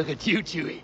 Look at you, Chewie.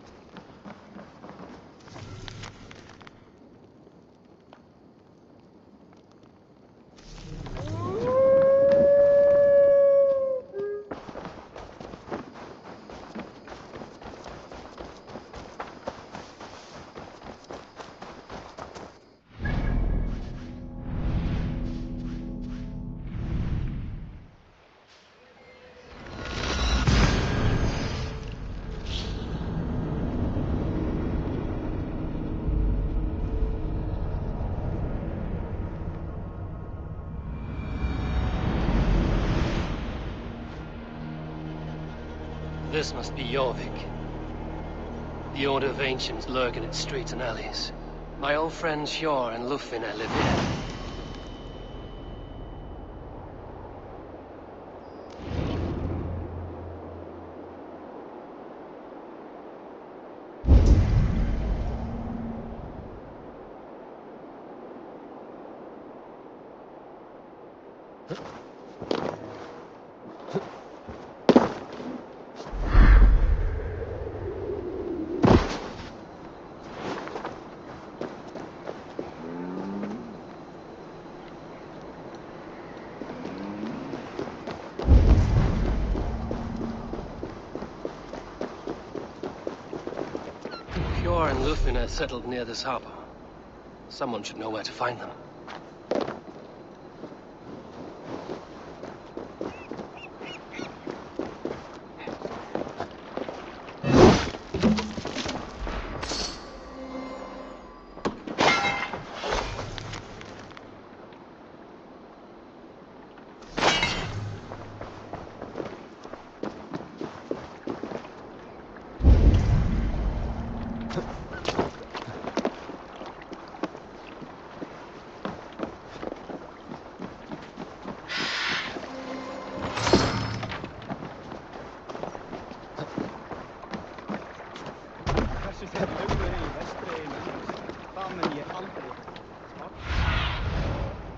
This must be Jorvik. The Order of Ancients lurk in its streets and alleys. My old friends Hjor and Lufvina live here. Hjor and Lufvina settled near this harbor. Someone should know where to find them.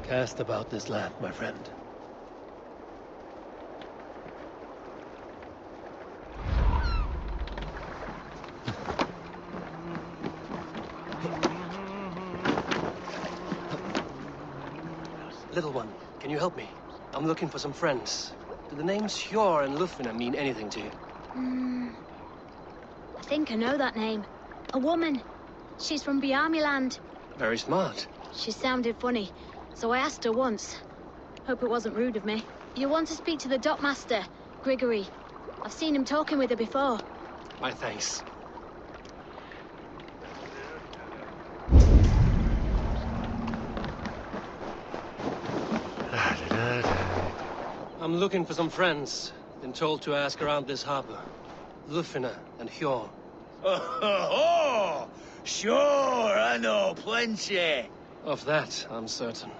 Cast about this land, my friend. Little one, can you help me? I'm looking for some friends. Do the names Hjor and Lufina mean anything to you? I think I know that name. A woman. She's from Biamiland. Very smart. She sounded funny, so I asked her once. Hope it wasn't rude of me. You want to speak to the dockmaster, Grigory. I've seen him talking with her before. My thanks. I'm looking for some friends. Been told to ask around this harbor. Lufina and Hjor. Oh, sure, I know plenty. Of that, I'm certain.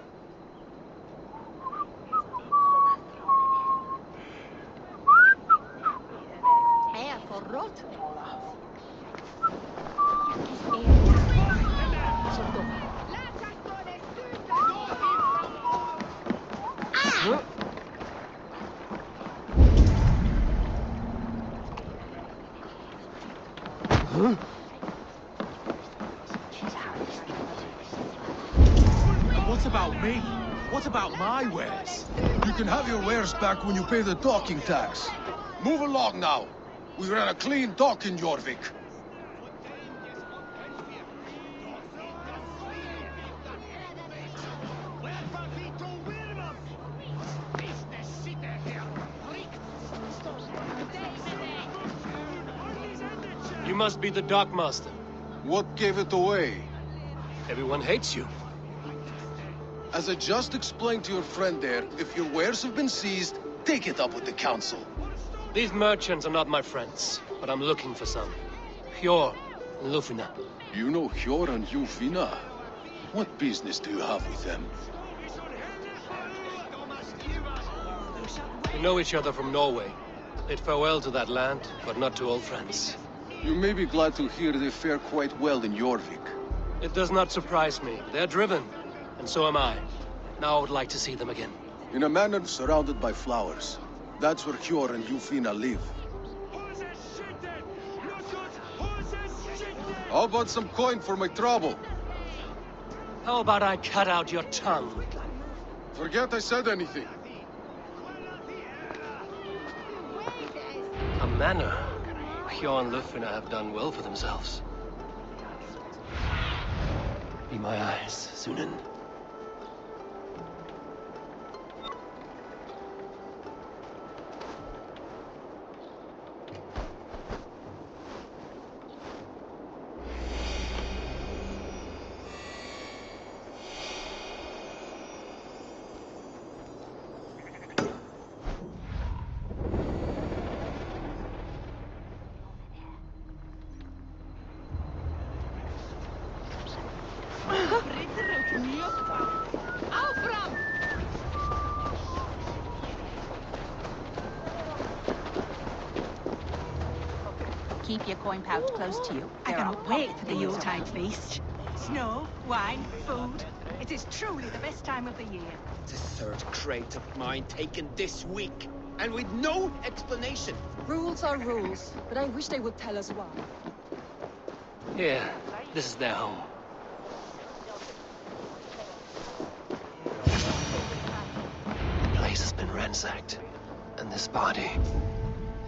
What about me? What about my wares? You can have your wares back when you pay the docking tax. Move along now. We ran a clean dock in Jorvik. You must be the dockmaster. What gave it away? Everyone hates you. As I just explained to your friend there, if your wares have been seized, take it up with the council. These merchants are not my friends, but I'm looking for some. Hjor and Lufina. You know Hjor and Lufina? What business do you have with them? We know each other from Norway. Bid farewell to that land, but not to old friends. You may be glad to hear they fare quite well in Jorvik. It does not surprise me. They're driven, and so am I. Now I would like to see them again. In a manor surrounded by flowers. That's where Hjor and Lufina live. How about some coin for my trouble? How about I cut out your tongue? Forget I said anything. A manor. Hjor and Lufina have done well for themselves. Be my eyes, Sunan. Keep your coin pouch close to you. I There are cannot wait for the things Yuletide around. feast. Snow, wine, food. It is truly the best time of the year. The third crate of mine taken this week, and with no explanation. Rules are rules, but I wish they would tell us why. Here, this is their home. The place has been ransacked. And this body,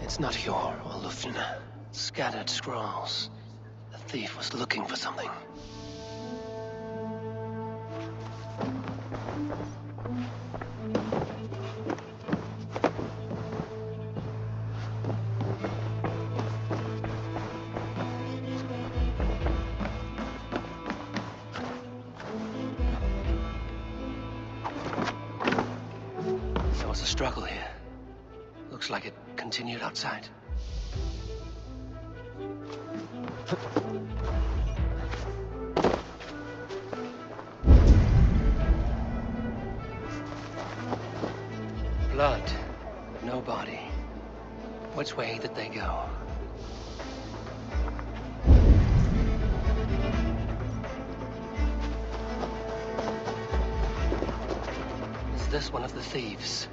it's not Hjor or Lufina. Scattered scrolls. The thief was looking for something. There was a struggle here. Looks like it continued outside. Blood, but no body. Which way did they go? this one of the thieves?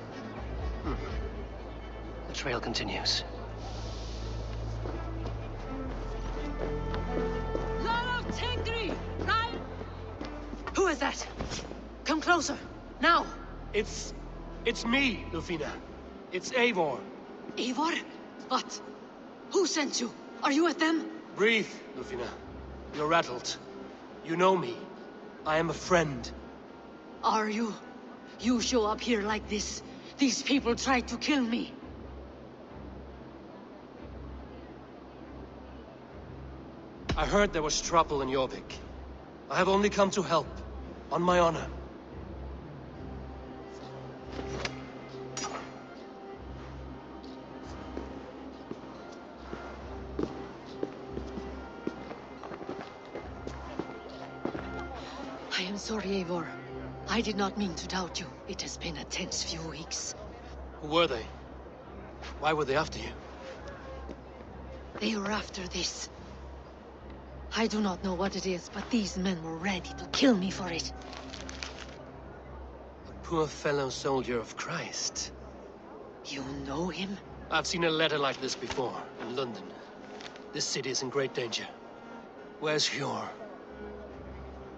The trail continues. Who is that? Come closer, now! It's me, Lufina. It's Eivor. Eivor? What? Who sent you? Are you with them? Breathe, Lufina. You're rattled. You know me. I am a friend. Are you? You show up here like this. These people tried to kill me. I heard there was trouble in Jorvik. I have only come to help. On my honor. I am sorry, Eivor. I did not mean to doubt you. It has been a tense few weeks. Who were they? Why were they after you? They were after this. I do not know what it is, but these men were ready to kill me for it. A poor fellow soldier of Christ. You know him? I've seen a letter like this before, in London. This city is in great danger. Where's Hjor?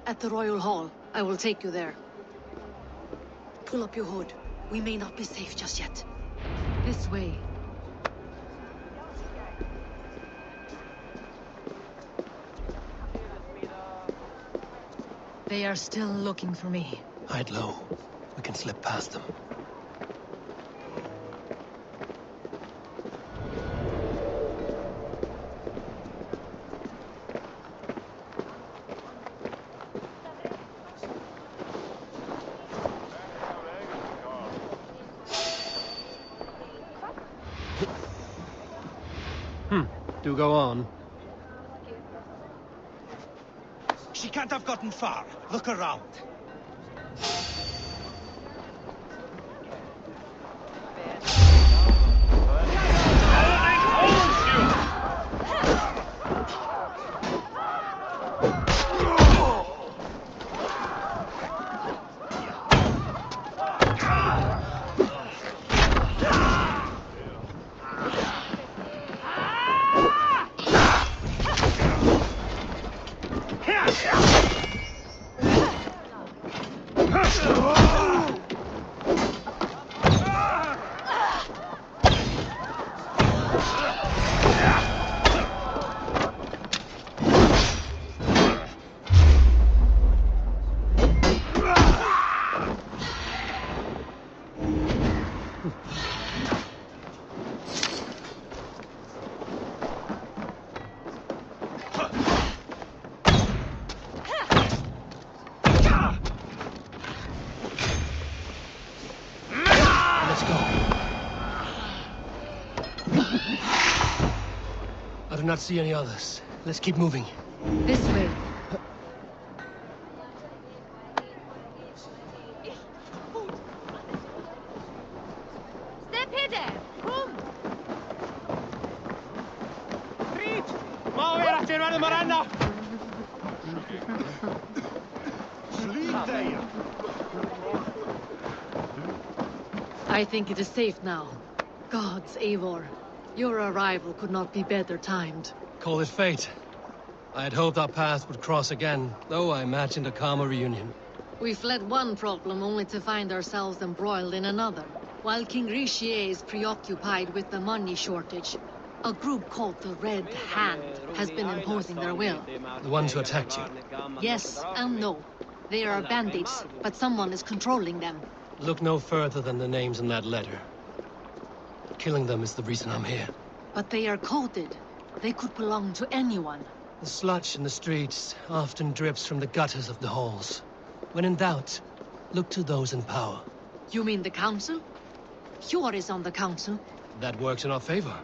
At the Royal Hall. I will take you there. Pull up your hood. We may not be safe just yet. This way. They are still looking for me. Hide low. We can slip past them. Do go on. She can't have gotten far. Look around. I do not see any others. Let's keep moving. This way. Step here there! Come! I think it is safe now. Gods, Eivor. Your arrival could not be better timed. Call it fate. I had hoped our paths would cross again, though I imagined a calmer reunion. We fled one problem only to find ourselves embroiled in another. While King Richier is preoccupied with the money shortage, a group called the Red Hand has been imposing their will. The ones who attacked you. Yes and no. They are bandits, but someone is controlling them. Look no further than the names in that letter. Killing them is the reason I'm here. But they are coded. They could belong to anyone. The sludge in the streets often drips from the gutters of the halls. When in doubt, look to those in power. You mean the council? Hjor is on the council. That works in our favor.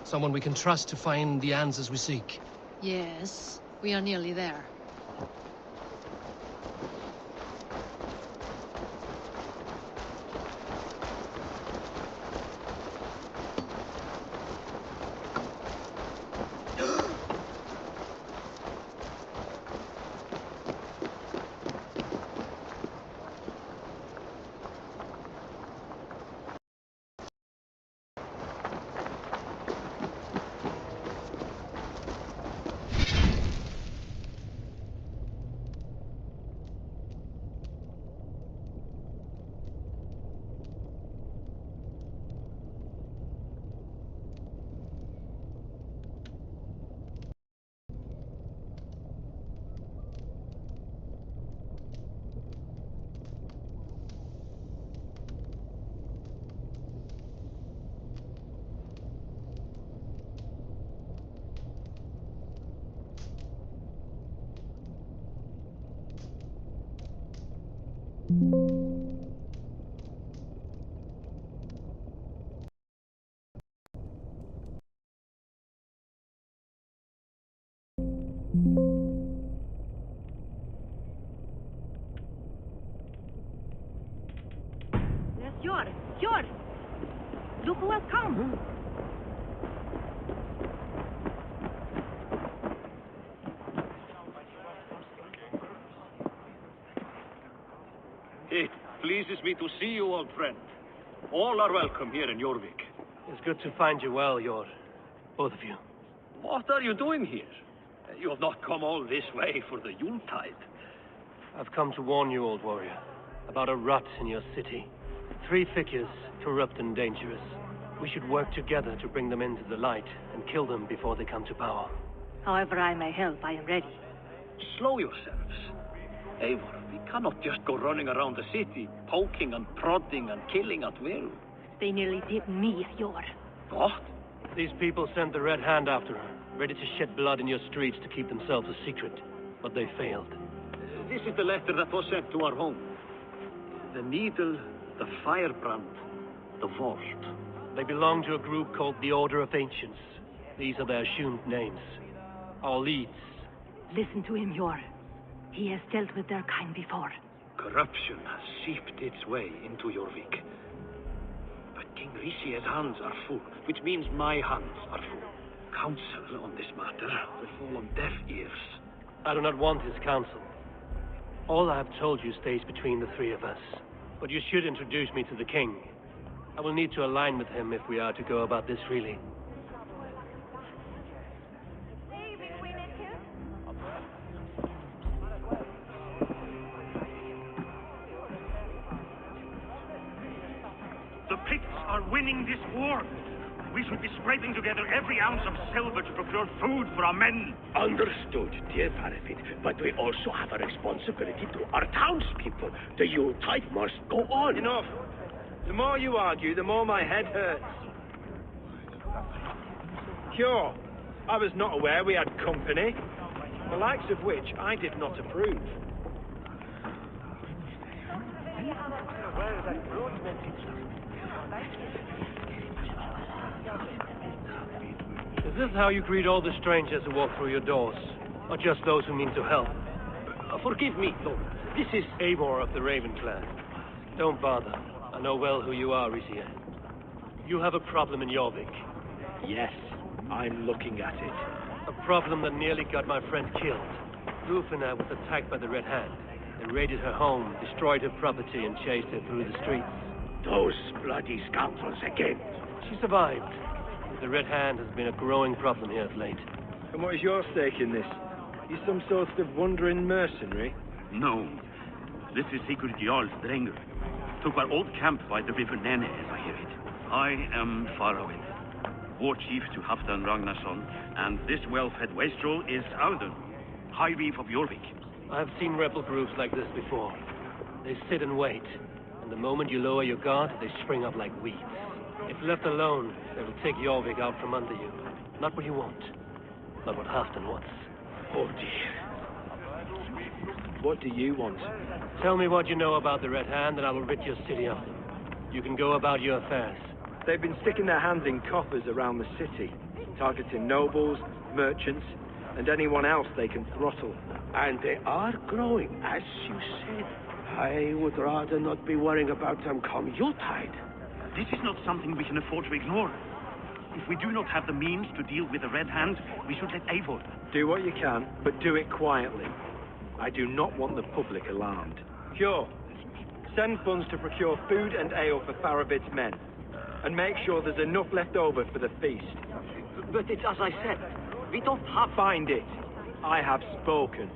Someone we can trust to find the answers we seek. Yes, we are nearly there. Yes, Jor! Look who has come! It pleases me to see you, old friend. All are welcome here in Jorvik. It's good to find you well, Jor. Both of you. What are you doing here? You have not come all this way for the Yuletide. I've come to warn you, old warrior, about a rot in your city. 3 figures, corrupt and dangerous. We should work together to bring them into the light and kill them before they come to power. However I may help, I am ready. Slow yourselves. Eivor, we cannot just go running around the city, poking and prodding and killing at will. They nearly did me, Jor. What? These people sent the Red Hand after her, ready to shed blood in your streets to keep themselves a secret. But they failed. This is the letter that was sent to our home. The needle, the firebrand, the vault. They belong to a group called the Order of Ancients. These are their assumed names. Our leads. Listen to him, Jor. He has dealt with their kind before. Corruption has seeped its way into Jorvik. But King Rishi's hands are full, which means my hands are full. Counsel on this matter will fall on deaf ears. I do not want his counsel. All I have told you stays between the 3 of us. But you should introduce me to the king. I will need to align with him if we are to go about this freely. The Picts are winning this war. We should be scraping together every ounce of silver to procure food for our men. Understood, dear Parafit. But we also have a responsibility to our townspeople. The Yuletide must go on. Enough. The more you argue, the more my head hurts. Cure. I was not aware we had company, the likes of which I did not approve. Is this how you greet all the strangers who walk through your doors? Or just those who mean to help? Forgive me, Lord. This is Eivor of the Raven clan. Don't bother. I know well who you are, Rishi. You have a problem in Jorvik. Yes, I'm looking at it. A problem that nearly got my friend killed. Rufina was attacked by the Red Hand. They raided her home, destroyed her property, and chased her through the streets. Those bloody scoundrels again. She survived. The Red Hand has been a growing problem here of late. And what is your stake in this? You some sort of wandering mercenary? No. This is Sigurd Jarl's Drenger. Took our old camp by the river Nene, as I hear it. I am Farawin, war chief to Halfdan Ragnarsson, and this well-fed wastrel is Audun, High Reeve of Jorvik. I have seen rebel groups like this before. They sit and wait, and the moment you lower your guard, they spring up like weeds. If left alone, they will take Jorvik out from under you. Not what you want, but what Halfdan wants. Oh dear. What do you want? Tell me what you know about the Red Hand, and I will rid your city of them. You can go about your affairs. They've been sticking their hands in coffers around the city, targeting nobles, merchants, and anyone else they can throttle. And they are growing, as you said. I would rather not be worrying about them come Yuletide. This is not something we can afford to ignore. If we do not have the means to deal with the Red Hand, we should let Eivor. Do what you can, but do it quietly. I do not want the public alarmed. Cure. Send funds to procure food and ale for Faravid's men. And make sure there's enough left over for the feast. But it's as I said. We don't have... Find it. I have spoken.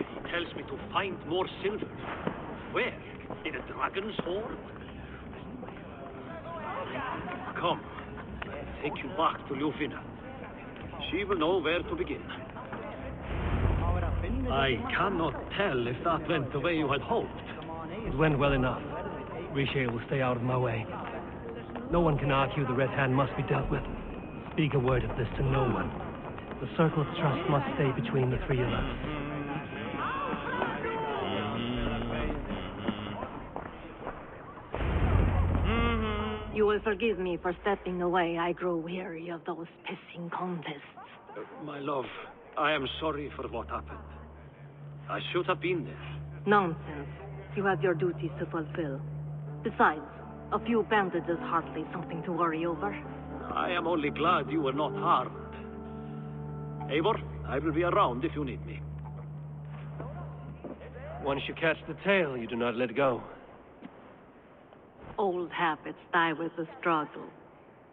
He tells me to find more silver. Where? In a dragon's hoard? Come. Take you back to Rufina. She will know where to begin. I cannot tell if that went the way you had hoped. It went well enough. Rishi will stay out of my way. No one can argue the Red Hand must be dealt with. Speak a word of this to no one. The circle of trust must stay between the three of us. You will forgive me for stepping away. I grow weary of those pissing contests. My love, I am sorry for what happened. I should have been there. Nonsense. You have your duties to fulfill. Besides, a few bandages hardly something to worry over. I am only glad you were not harmed. Eivor, I will be around if you need me. Once you catch the tail, you do not let go. Old habits die with the struggle.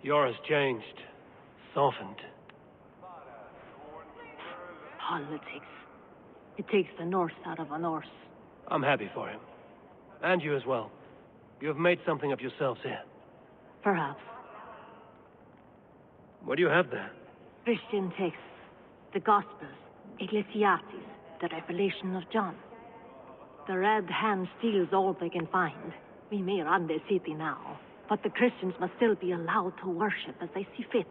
Yours changed. Softened. Politics. It takes the Norse out of a Norse. I'm happy for him. And you as well. You have made something of yourselves here. Perhaps. What do you have there? Christian texts. The Gospels. Ecclesiastes. The Revelation of John. The Red Hand steals all they can find. We may run the city now, but the Christians must still be allowed to worship as they see fit.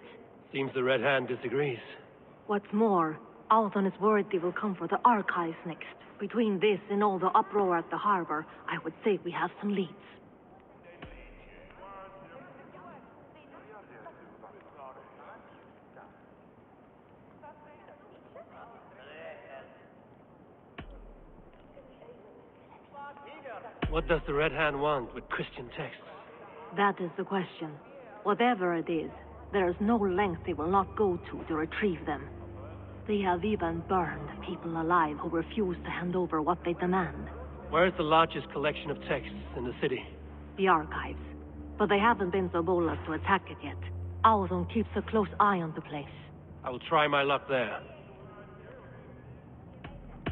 Seems the Red Hand disagrees. What's more, Alton is worried they will come for the archives next. Between this and all the uproar at the harbor, I would say we have some leads. What does the Red Hand want with Christian texts? That is the question. Whatever it is, there is no length they will not go to retrieve them. They have even burned people alive who refuse to hand over what they demand. Where's the largest collection of texts in the city? The archives. But they haven't been so bold as to attack it yet. Alton keeps a close eye on the place. I will try my luck there.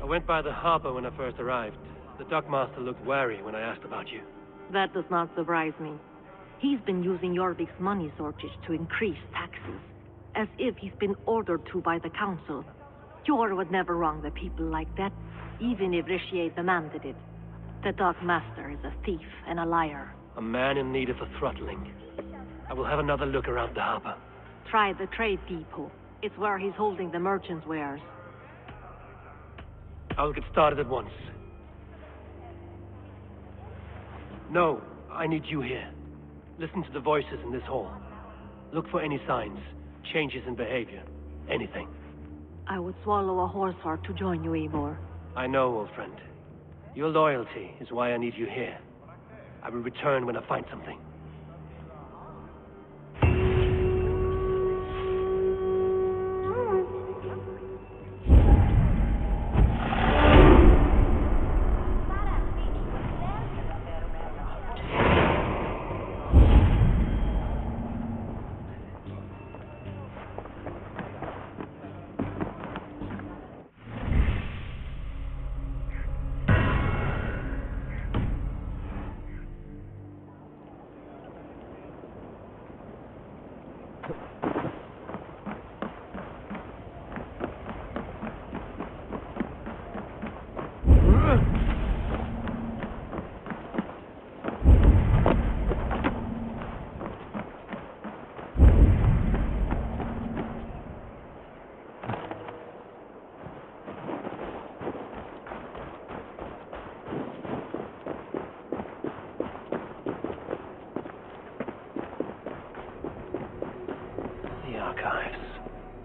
I went by the harbor when I first arrived. The dockmaster looked wary when I asked about you. That does not surprise me. He's been using Jorvik's money shortage to increase taxes, as if he's been ordered to by the council. Jor would never wrong the people like that, even if Richier demanded it. The dockmaster is a thief and a liar. A man in need of a throttling. I will have another look around the harbor. Try the trade depot. It's where he's holding the merchants' wares. I'll get started at once. No, I need you here. Listen to the voices in this hall. Look for any signs, changes in behavior, anything. I would swallow a horse heart to join you, Eivor. I know, old friend. Your loyalty is why I need you here. I will return when I find something.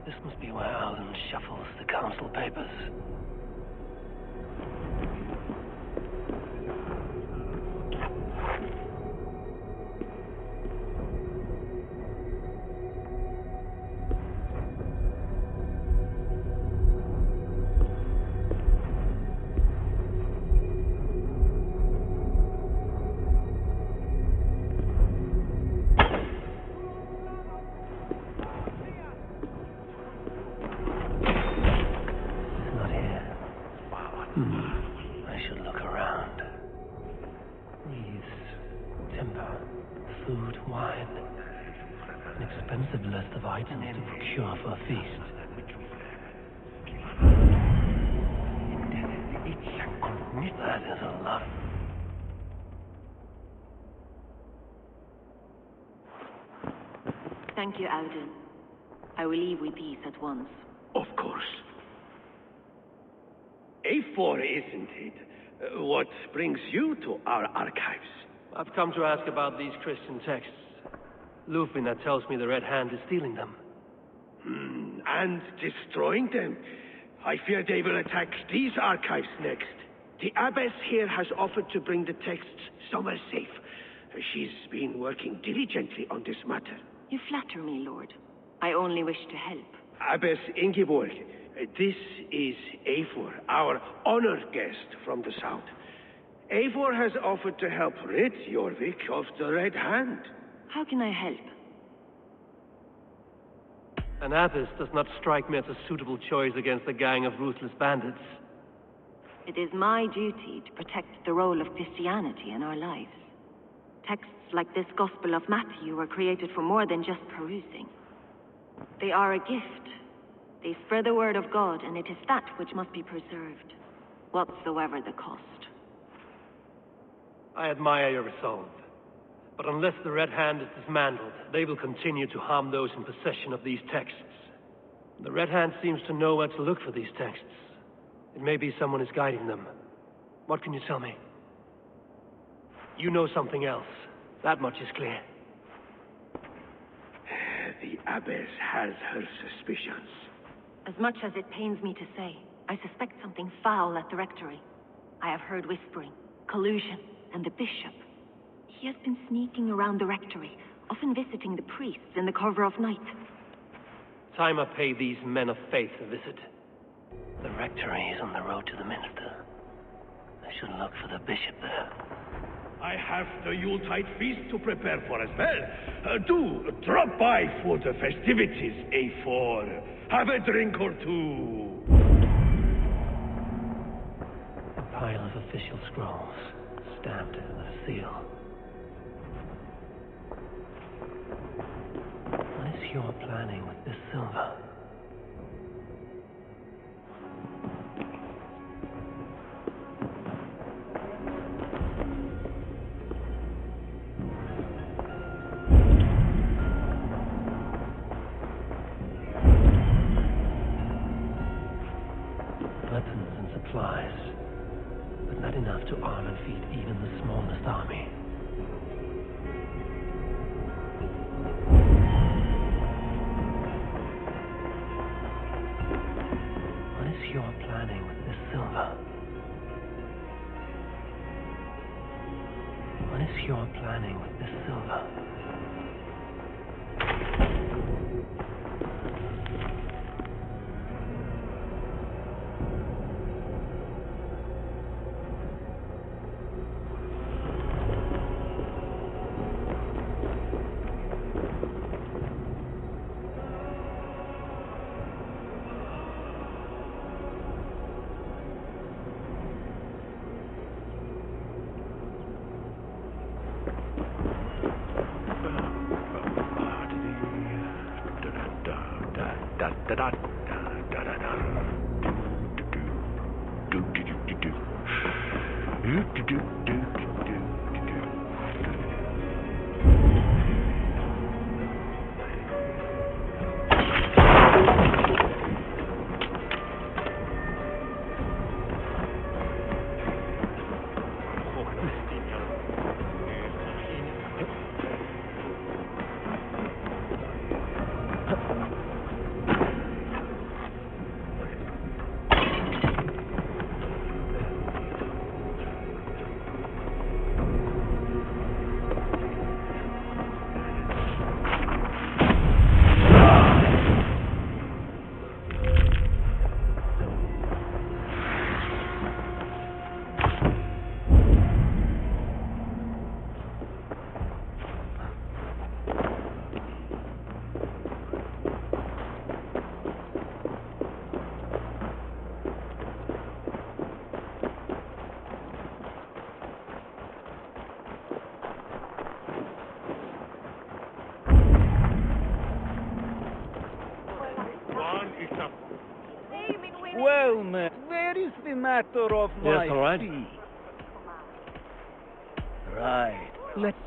This must be where Alden shuffles the council papers. I should look around. Leaves, timber, food, wine. An expensive list of items to procure for a feast. That is a lot. Thank you, Audun. I will leave with these at once. Of course. Eivor, isn't it? What brings you to our archives? I've come to ask about these Christian texts. Lufina tells me the Red Hand is stealing them. And destroying them. I fear they will attack these archives next. The abbess here has offered to bring the texts somewhere safe. She's been working diligently on this matter. You flatter me, Lord. I only wish to help. Abbess Ingeborg, this is Eivor, our honored guest from the south. Eivor has offered to help rid Jorvik of the Red Hand. How can I help? An abbess does not strike me as a suitable choice against a gang of ruthless bandits. It is my duty to protect the role of Christianity in our lives. Texts like this Gospel of Matthew were created for more than just perusing. They are a gift. They spread the word of God, and it is that which must be preserved, whatsoever the cost. I admire your resolve. But unless the Red Hand is dismantled, they will continue to harm those in possession of these texts. The Red Hand seems to know where to look for these texts. It may be someone is guiding them. What can you tell me? You know something else. That much is clear. The abbess has her suspicions. As much as it pains me to say, I suspect something foul at the rectory. I have heard whispering, collusion, and the bishop. He has been sneaking around the rectory, often visiting the priests in the cover of night. Time I pay these men of faith a visit. The rectory is on the road to the minster. I should look for the bishop there. I have the Yuletide feast to prepare for as well. Do drop by for the festivities, Eivor. Have a drink or two. A pile of official scrolls, stamped with a seal. What is your planning with this silver? Weapons and supplies, but not enough to arm and feed even the smallest army. What is your planning with this silver? What is your planning with this silver? Well, man, where is the matter of my all right. fee? Right. Let's...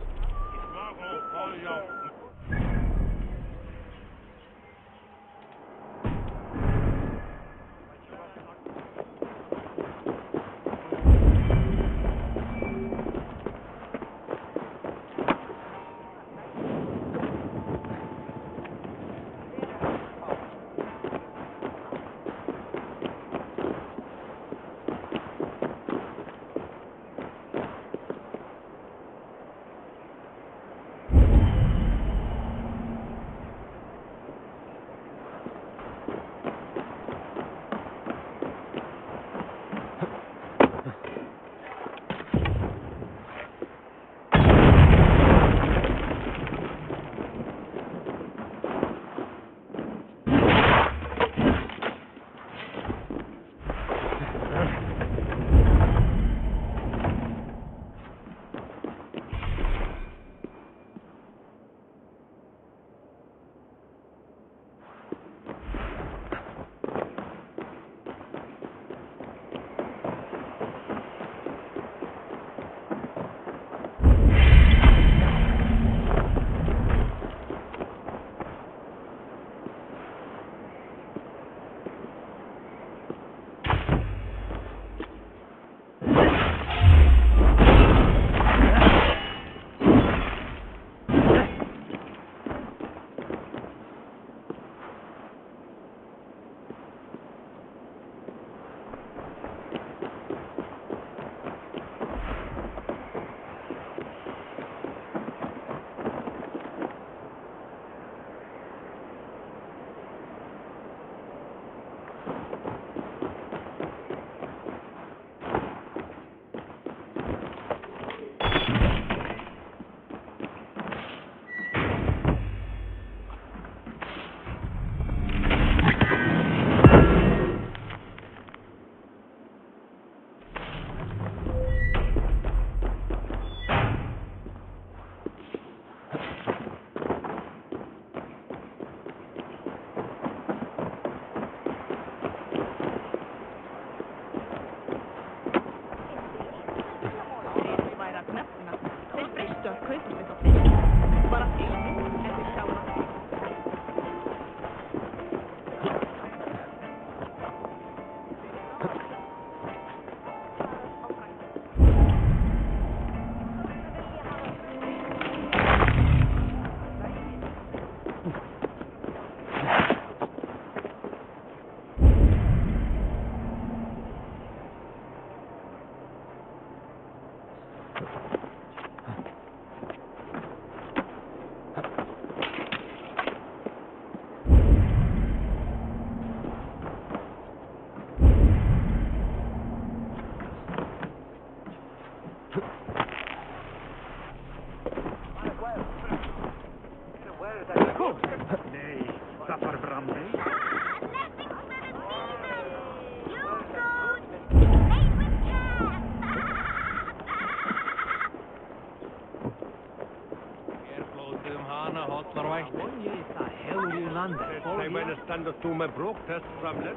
stand upp med bråktest framledes.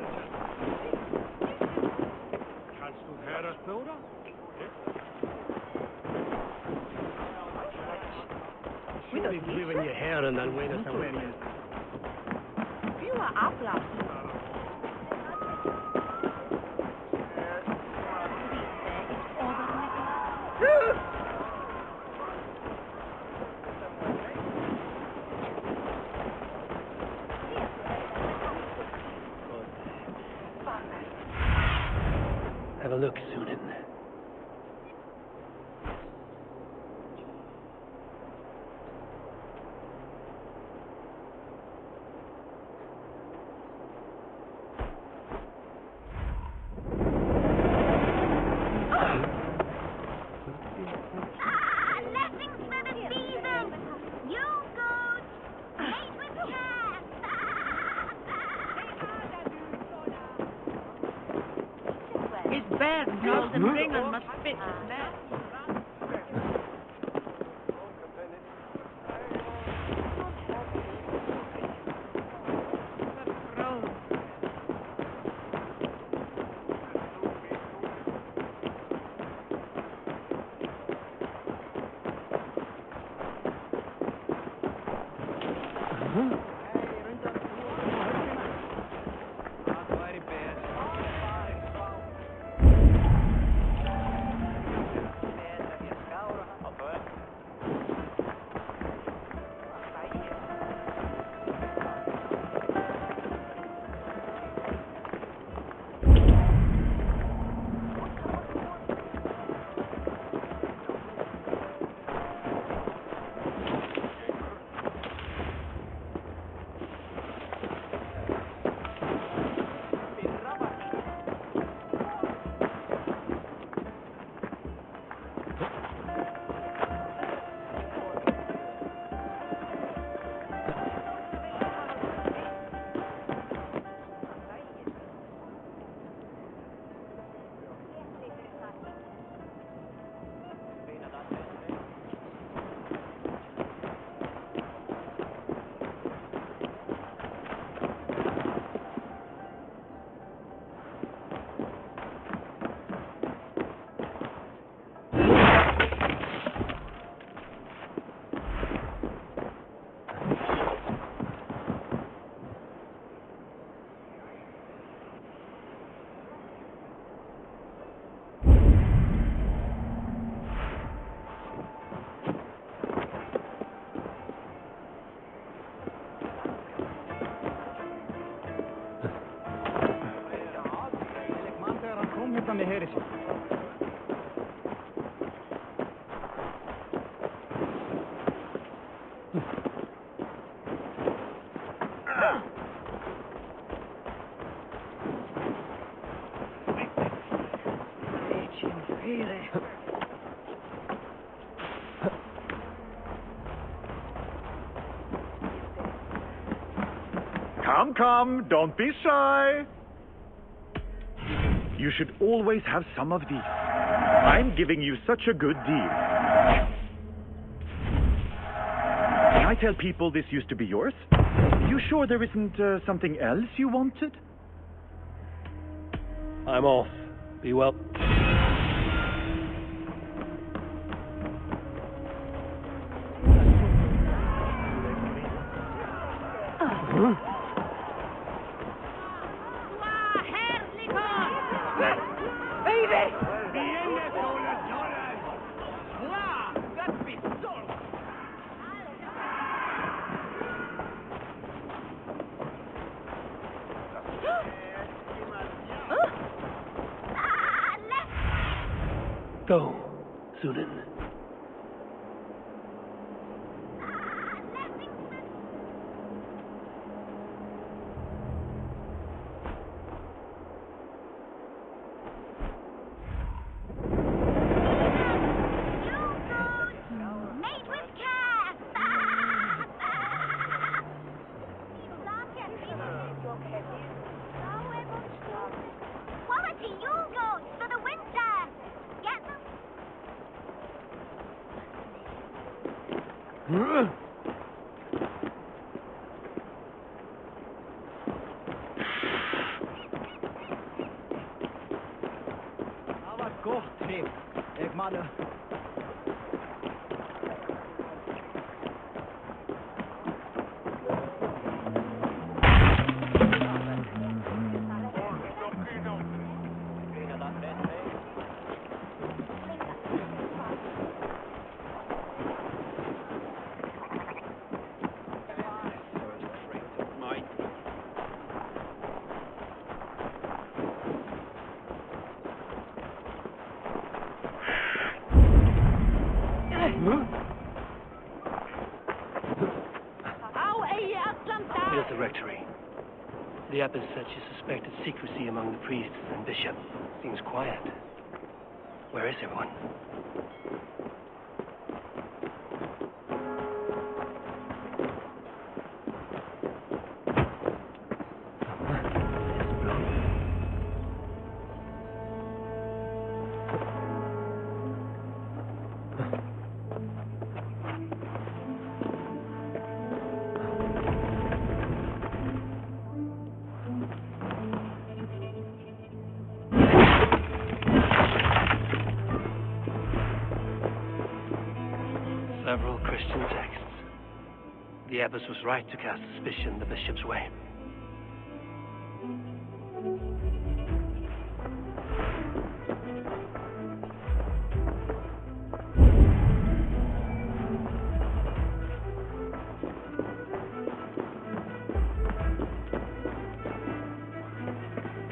Kannst du höra Stora? She'll be giving you hair and then wait us away. You are applaus. Have a look, Sunan. Come, don't be shy. You should always have some of these. I'm giving you such a good deal. Can I tell people this used to be yours? You sure there isn't something else you wanted? I'm off. Be well. Go, Sunan. Gott, him. Jeg mannen. Here's the rectory. The abbess said she suspected secrecy among the priests and bishop. Seems quiet. Where is everyone? Several Christian texts. The abbess was right to cast suspicion the bishop's way.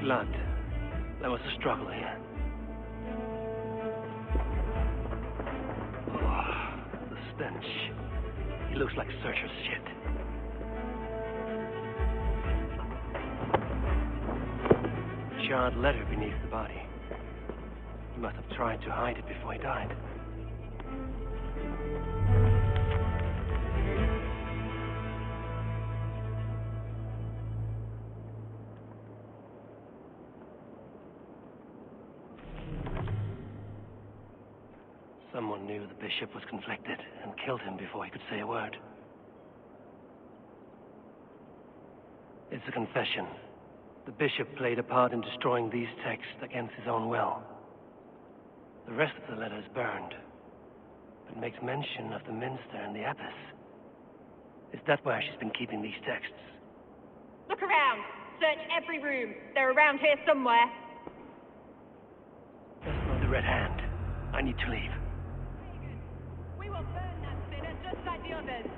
Blood. There was a struggle here. Stench. He looks like searcher's shit. Charred letter beneath the body. He must have tried to hide it before he died. Someone knew the bishop was conflicted and killed him before he could say a word. It's a confession. The bishop played a part in destroying these texts against his own will. The rest of the letter is burned, but makes mention of the minster and the abbess. Is that where she's been keeping these texts? Look around. Search every room. They're around here somewhere. Let's know the Red Hand. I need to leave. We will burn that sinner just like the others.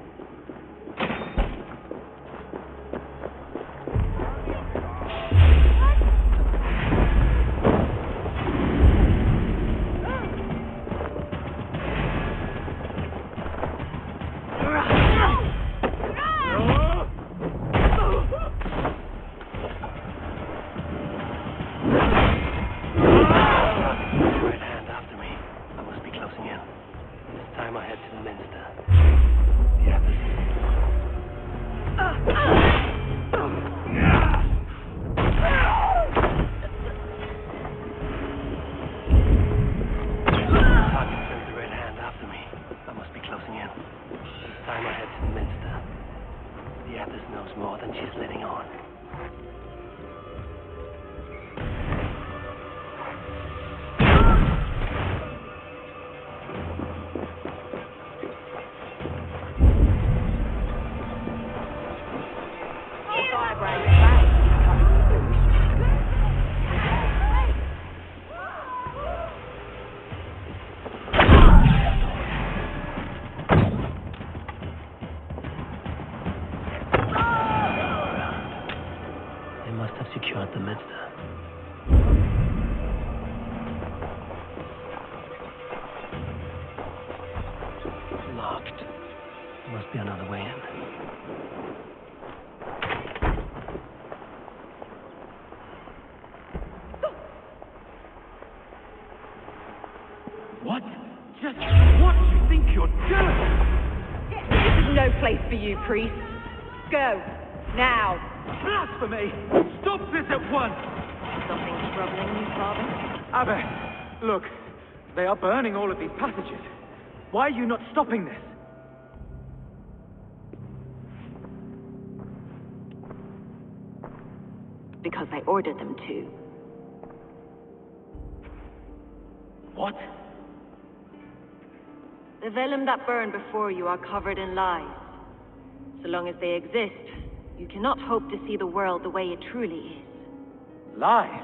For you, priest. Go. Now. Blasphemy! Stop this at once! Something troubling you, Father? Abbe, look. They are burning all of these passages. Why are you not stopping this? Because I ordered them to. What? The venom that burned before you are covered in lies. So long as they exist, you cannot hope to see the world the way it truly is. Lies?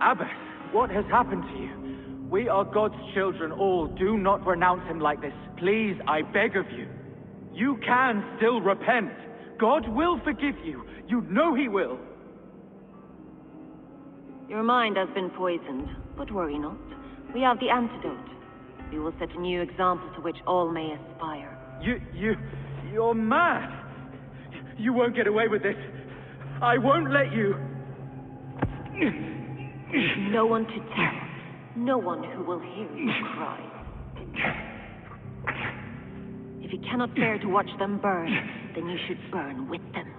Abbess, what has happened to you? We are God's children all. Do not renounce him like this. Please, I beg of you. You can still repent. God will forgive you. You know he will. Your mind has been poisoned, but worry not. We have the antidote. We will set a new example to which all may aspire. You're mad. You won't get away with this. I won't let you. No one to tell. No one who will hear you cry. If you cannot bear to watch them burn, then you should burn with them.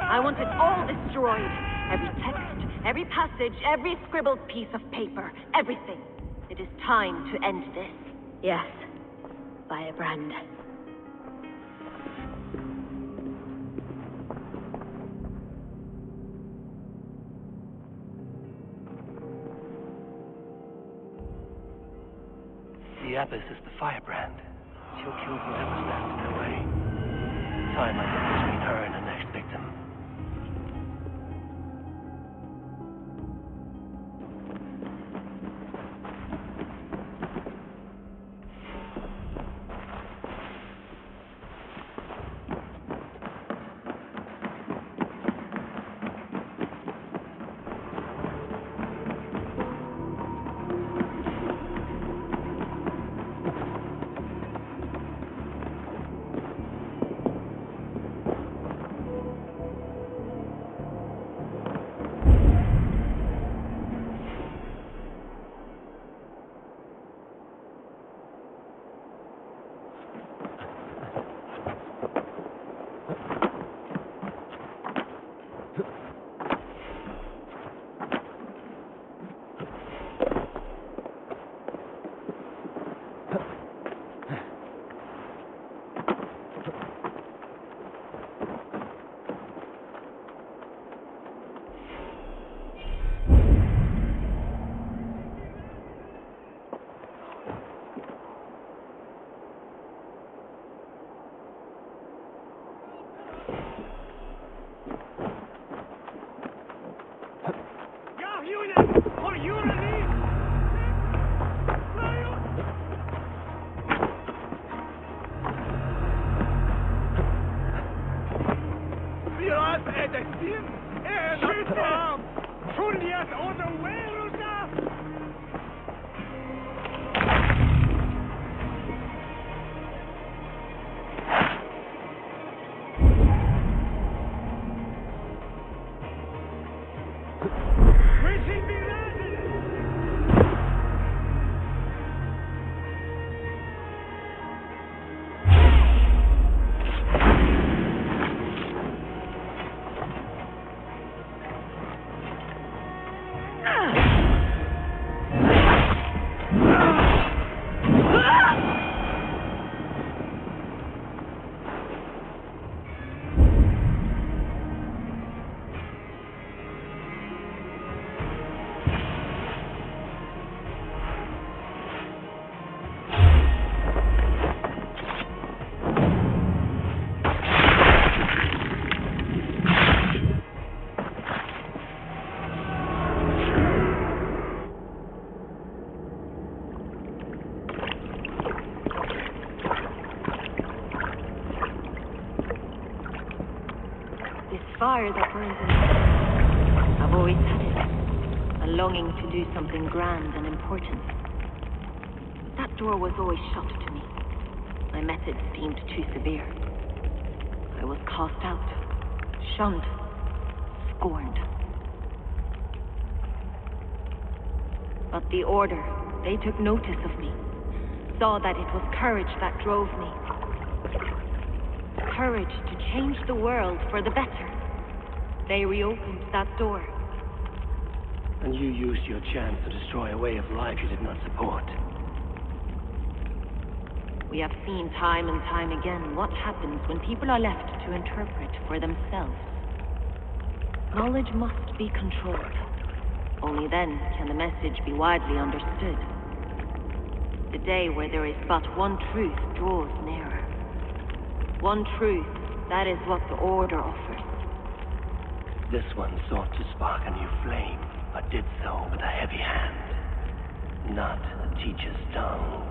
I want it all destroyed. Every text, every passage, every scribbled piece of paper, everything. It is time to end this. Yes, Firebrand. The Abbess is the Firebrand. She'll kill whoever stands in her way. Time I get between her and her next victim. Fire that burns in me. I've always had it. A longing to do something grand and important. But that door was always shut to me. My methods seemed too severe. I was cast out, shunned, scorned. But the Order, they took notice of me. Saw that it was courage that drove me. Courage to change the world for the better. They reopened that door. And you used your chance to destroy a way of life you did not support. We have seen time and time again what happens when people are left to interpret for themselves. Knowledge must be controlled. Only then can the message be widely understood. The day where there is but one truth draws nearer. One truth, that is what the Order offers. This one sought to spark a new flame, but did so with a heavy hand, not a teacher's tongue.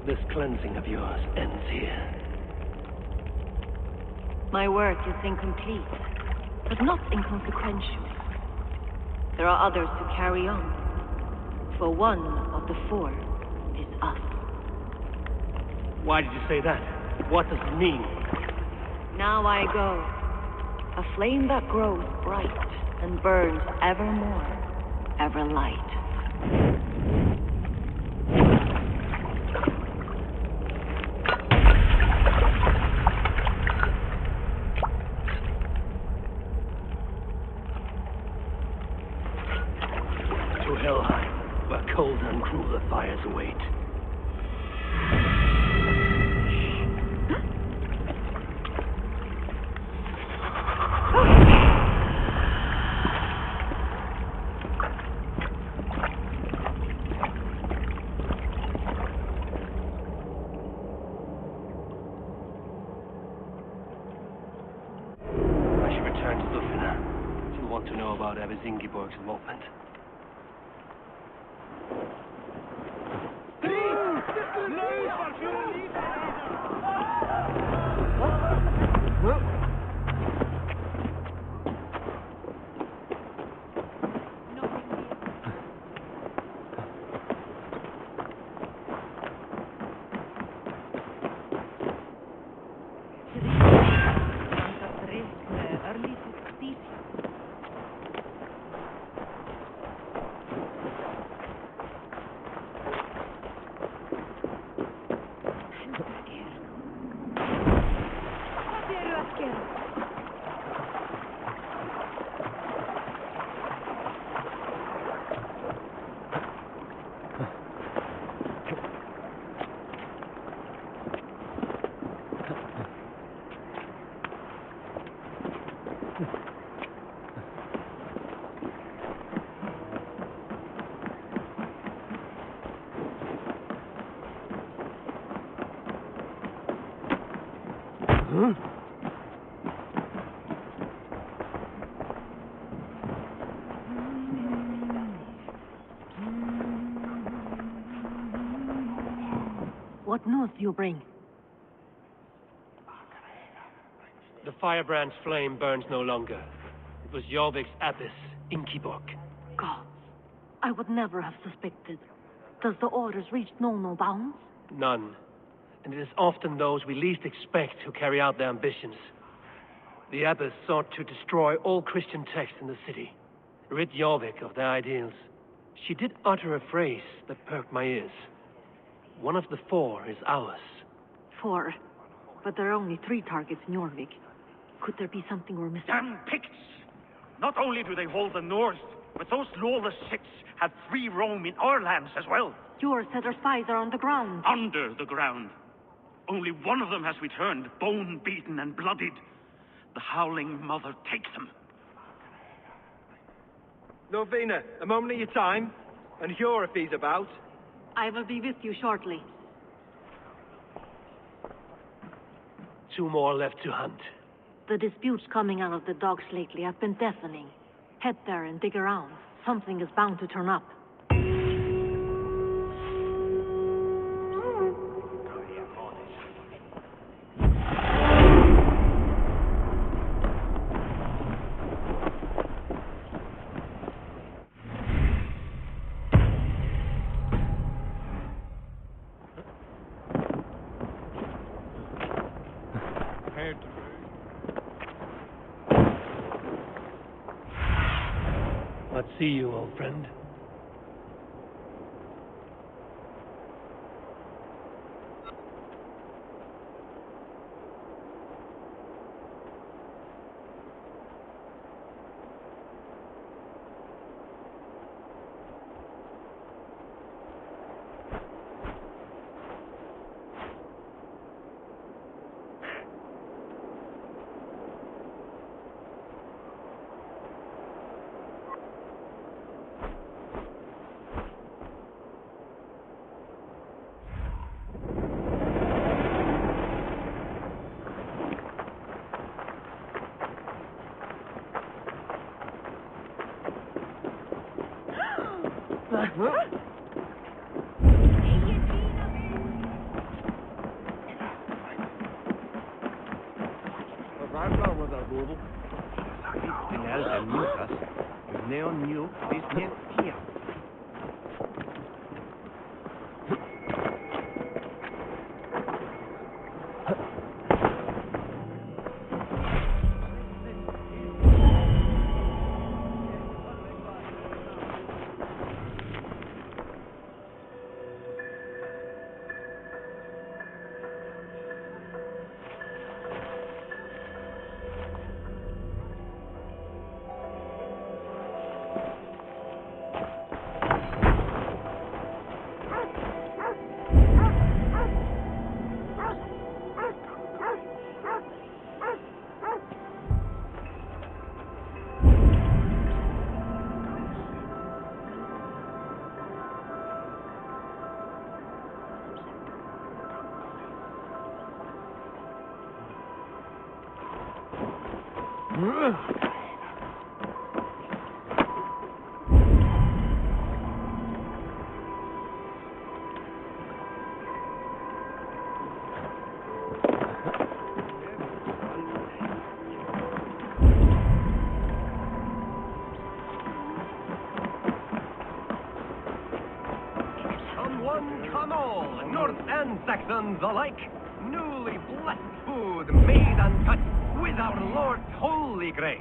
This cleansing of yours ends here. My work is incomplete, but not inconsequential. There are others to carry on. For one of the four is us. Why did you say that? What does it mean? Now I go. A flame that grows bright and burns ever more, ever light. To Helheim, where cold and crueler fires await. Ingeborg's involvement. What news do you bring? The firebrand's flame burns no longer. It was Jorvik's abbess, Ingeborg. Gods, I would never have suspected. Does the Order's reach know no bounds? None. And it is often those we least expect who carry out their ambitions. The abbess sought to destroy all Christian texts in the city, rid Jorvik of their ideals. She did utter a phrase that perked my ears. One of the four is ours. 4. But there are only 3 targets in Jorvik. Could there be something we're missing? Damn Picts! Not only do they hold the north, but those lawless shits have free roam in our lands as well. Yours said their spies are on the ground. Under the ground. Only one of them has returned, bone-beaten and bloodied. The Howling Mother take them. Norvina, a moment of your time, and Hjor if he's about. I will be with you shortly. 2 more left to hunt. The disputes coming out of the docks lately have been deafening. Head there and dig around. Something is bound to turn up. Let's see you, old friend. Come all, North and Saxons alike, newly blessed food made uncut with our Lord's holy grace.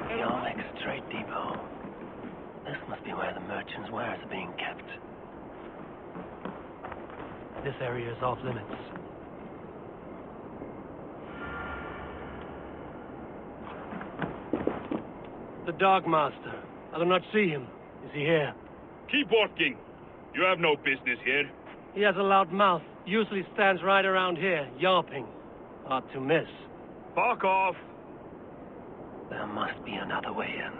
Jorvik's trade depot. This must be where the merchants' wares are being kept. This area is off limits. The Dogmaster. I do not see him. Is he here? Keep working. You have no business here. He has a loud mouth. Usually stands right around here, yelping. Hard to miss. Fuck off. There must be another way in.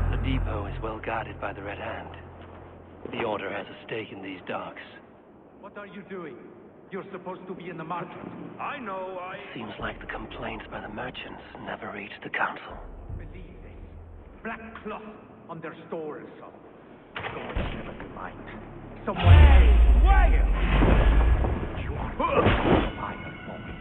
The depot is well guarded by the Red Hand. The Order has a stake in these docks. What are you doing? You're supposed to be in the market. I know, Seems like the complaints by the merchants never reached the council. Believe this. Black cloth on their stores. God, never be mind. Someone else. You are fire for me.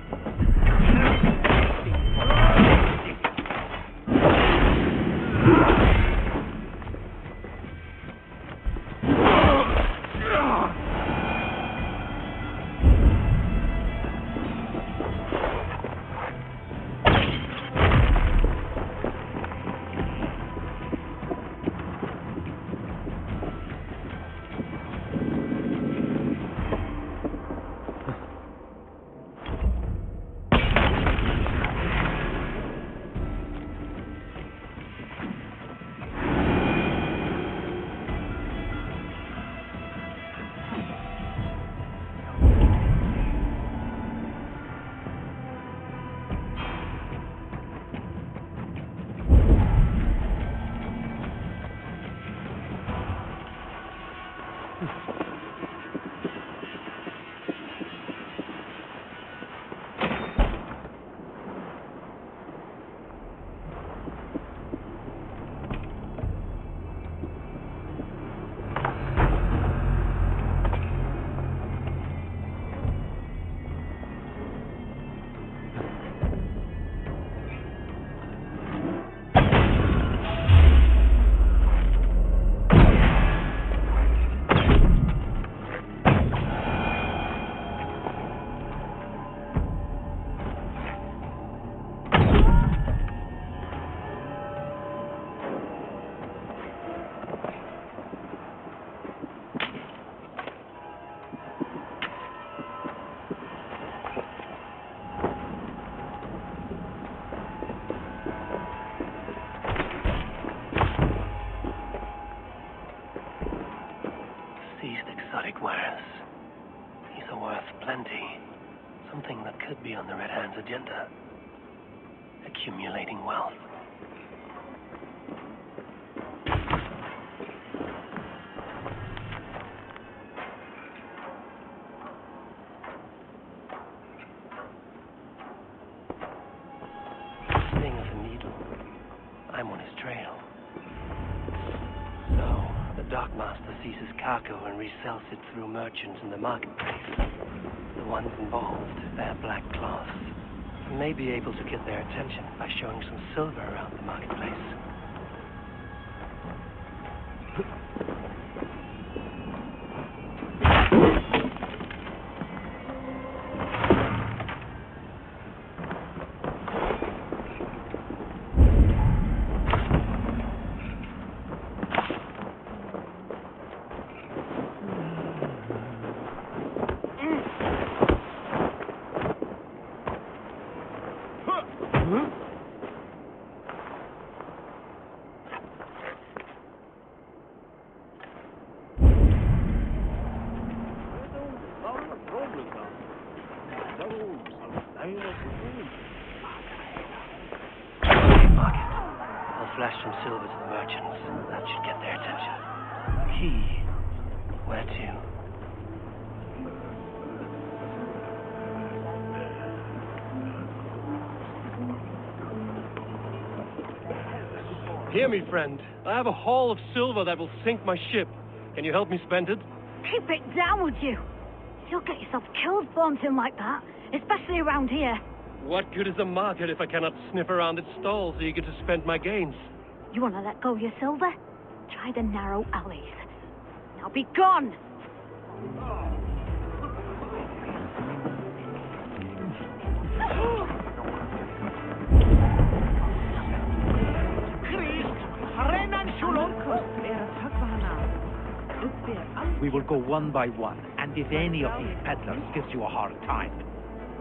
man's agenda. Accumulating wealth. Sting of a needle. I'm on his trail. So, the Dockmaster seizes cargo and resells it through merchants in the marketplace. The ones involved, they're black cloths. May be able to get their attention by showing some silver around the marketplace. Flash some silver to the merchants. That should get their attention. Key. Where to? Hear me, friend. I have a haul of silver that will sink my ship. Can you help me spend it? Keep it down, would you? You'll get yourself killed flaunting like that, especially around here. What good is a market if I cannot sniff around its stalls eager to spend my gains? You want to let go of your silver? Try the narrow alleys. Now be gone! We will go one by one, and if any of these peddlers gives you a hard time,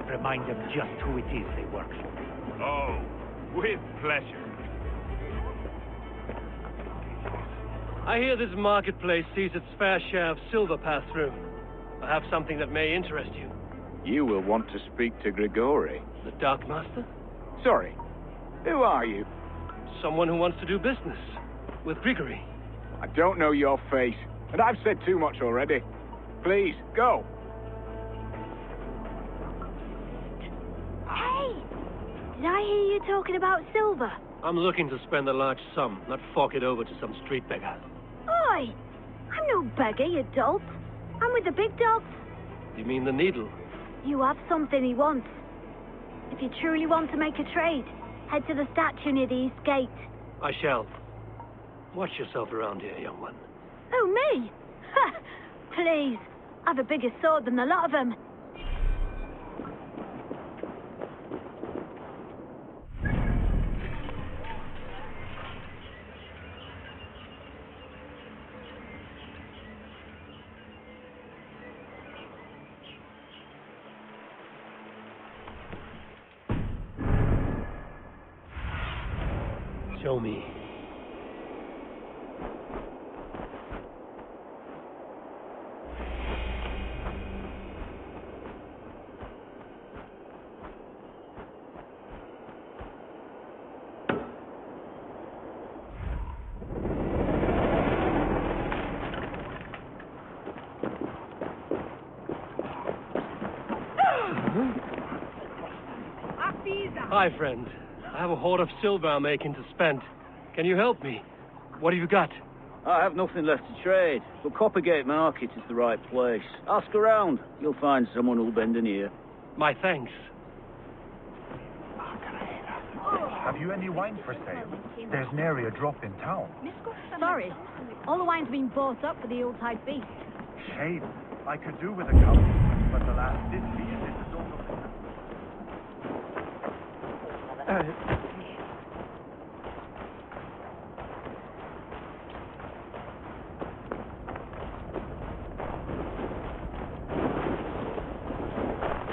remind them just who it is they work for. Oh, with pleasure. I hear this marketplace sees its fair share of silver pass through. I have something that may interest you. You will want to speak to Grigori. The Darkmaster? Sorry. Who are you? Someone who wants to do business. With Grigori. I don't know your face, and I've said too much already. Please, go. Hey! Did I hear you talking about silver? I'm looking to spend a large sum, not fork it over to some street beggar. Oi! I'm no beggar, you dolt. I'm with the big dogs. You mean the needle? You have something he wants. If you truly want to make a trade, head to the statue near the east gate. I shall. Watch yourself around here, young one. Oh, me? Ha! Please. I've a bigger sword than a lot of them. Show me. Hi, friend. I have a hoard of silver I'm making to spend. Can you help me? What have you got? I have nothing left to trade, but Coppergate Market is the right place. Ask around. You'll find someone who'll bend an ear. My thanks. Have you any wine for sale? There's nary a drop in town. Sorry. All the wine's been bought up for the Yuletide feast. Shame. I could do with a couple, but alas, this feast is over.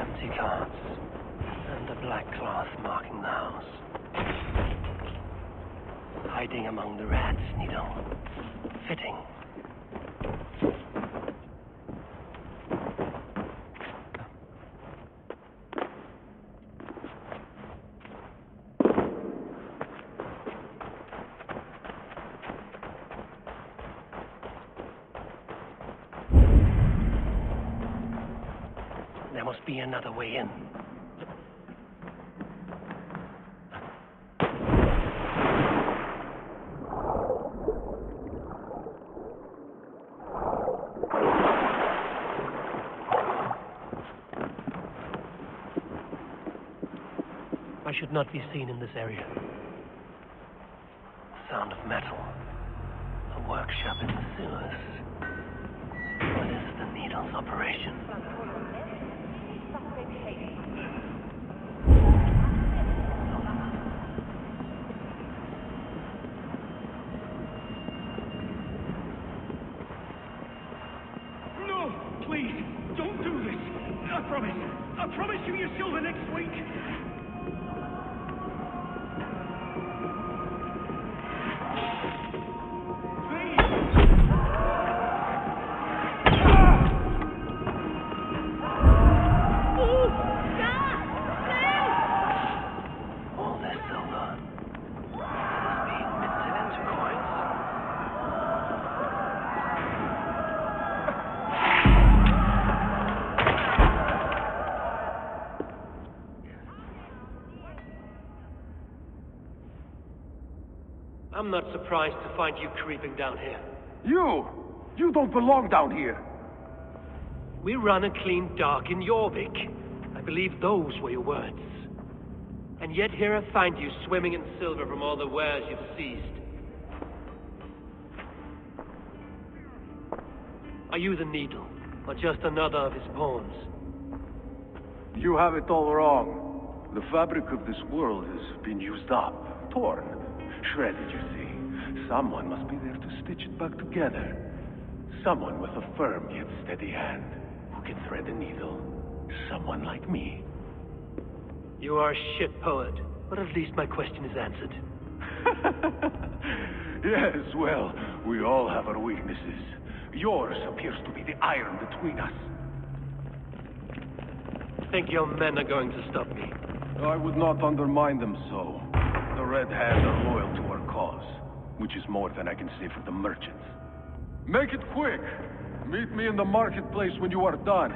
Empty carts and a black cloth marking the house. Hiding among the rats, Needle. Fitting. must be another way in. I should not be seen in this area. Sound of metal. A workshop in the sewers. What is the needle's operation? No! Please! Don't do this! I promise you your silver next week! I'm not surprised to find you creeping down here. You don't belong down here. We run a clean dock in Jorvik. I believe those were your words. And yet here I find you swimming in silver from all the wares you've seized. Are you the Needle, or just another of his pawns? You have it all wrong. The fabric of this world has been used up, torn, shredded, you see. Someone must be there to stitch it back together. Someone with a firm yet steady hand, who can thread a needle. Someone like me. You are a shit poet, but at least my question is answered. Yes, well, we all have our weaknesses. Yours appears to be the iron between us. Think your men are going to stop me? I would not undermine them so. The Red Hand are loyal to our cause, which is more than I can say for the merchants. Make it quick! Meet me in the marketplace when you are done.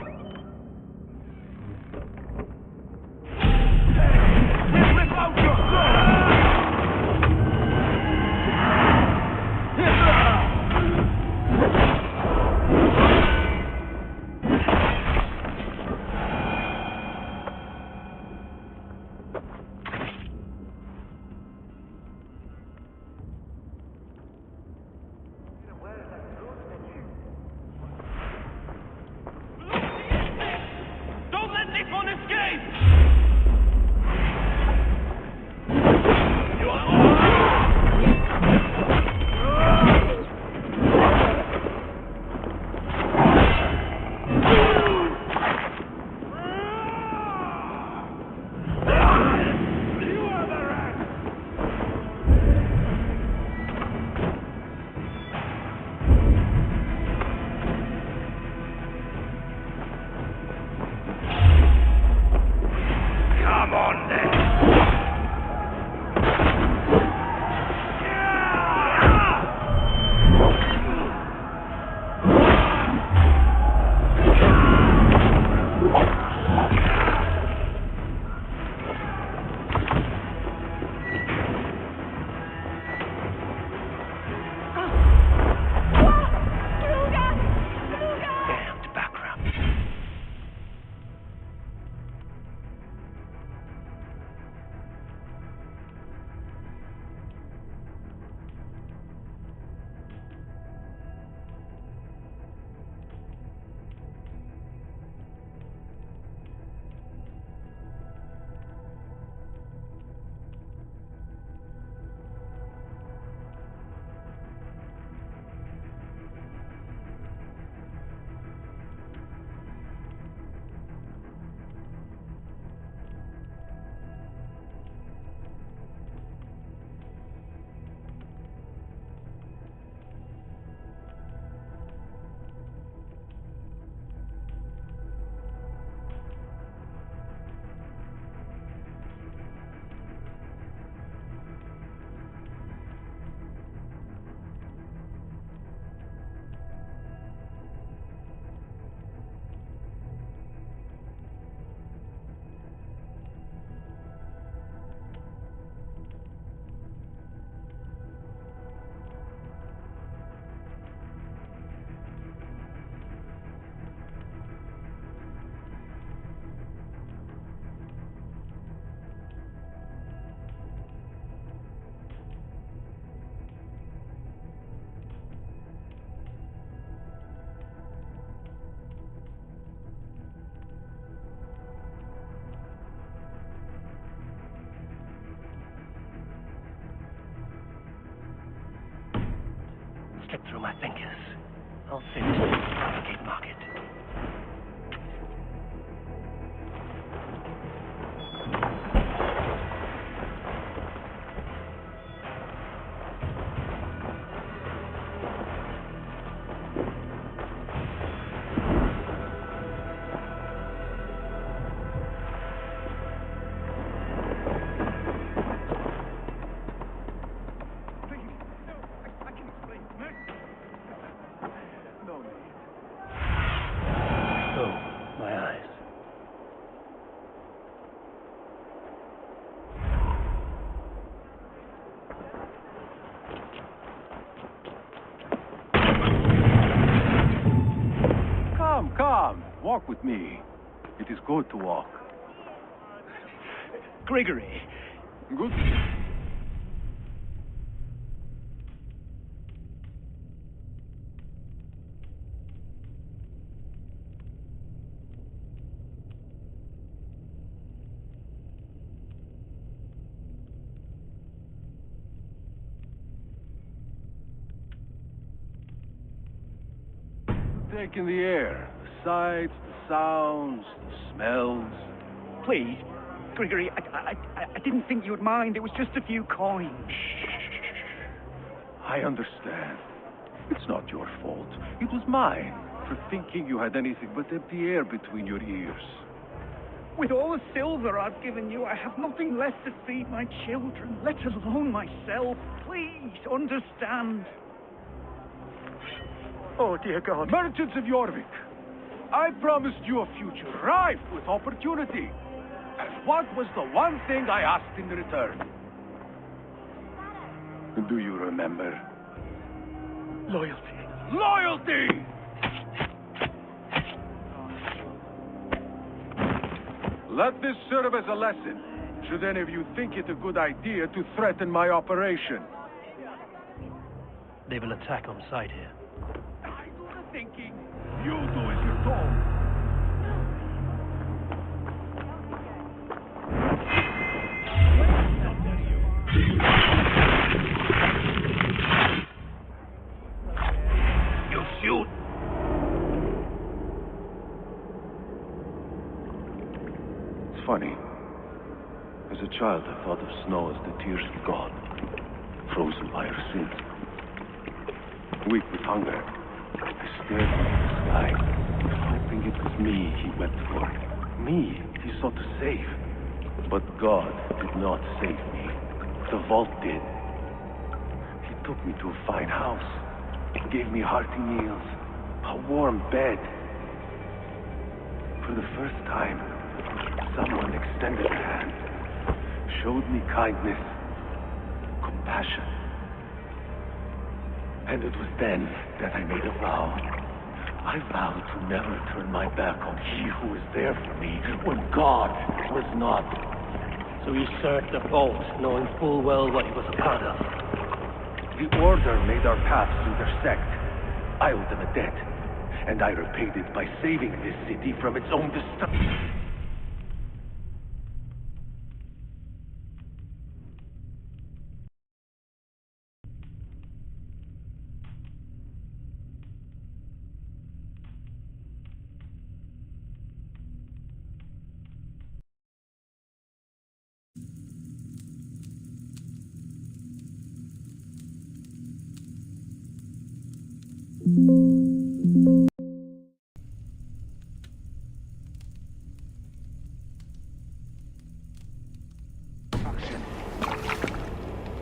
Rip out your throat! slip through my fingers. I'll finish the Farragate market. Come, walk with me. It is good to walk. Grigory. Good. Take in the air. The sights, the sounds, the smells. Please, Grigory, I didn't think you'd mind. It was just a few coins. I understand. It's not your fault. It was mine for thinking you had anything but empty air between your ears. With all the silver I've given you, I have nothing left to feed my children, let alone myself. Please, understand. Oh, dear God. Merchants of Jorvik, I promised you a future rife with opportunity. And what was the one thing I asked in return? Do you remember? Loyalty. Loyalty! Let this serve as a lesson, should any of you think it a good idea to threaten my operation. They will attack on sight here. Thinking, you do as you're told. You shoot. It's funny. As a child, I thought of snow as the tears of God, frozen by her sins. Weak with hunger, I stared into the sky, hoping it was me he wept for. Me he sought to save. But God did not save me. The vault did. He took me to a fine house, gave me hearty meals, a warm bed. For the first time, someone extended a hand, showed me kindness, compassion. And it was then that I made a vow. I vowed to never turn my back on he who was there for me when God was not. So you served the vault, knowing full well what he was a part of. The Order made our paths intersect. I owed them a debt, and I repaid it by saving this city from its own destruction.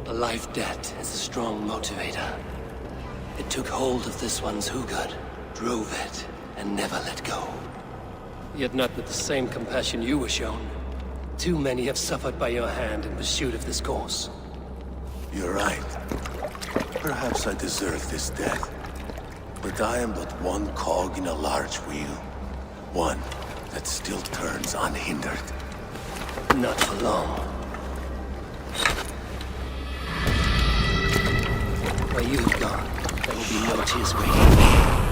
A life debt is a strong motivator. It took hold of this one's Hugad, drove it, and never let go. Yet not with the same compassion you were shown. Too many have suffered by your hand in pursuit of this course. You're right. Perhaps I deserve this death. But I am but one cog in a large wheel. One that still turns unhindered. Not for long. Where you have gone, there will be no tears waiting.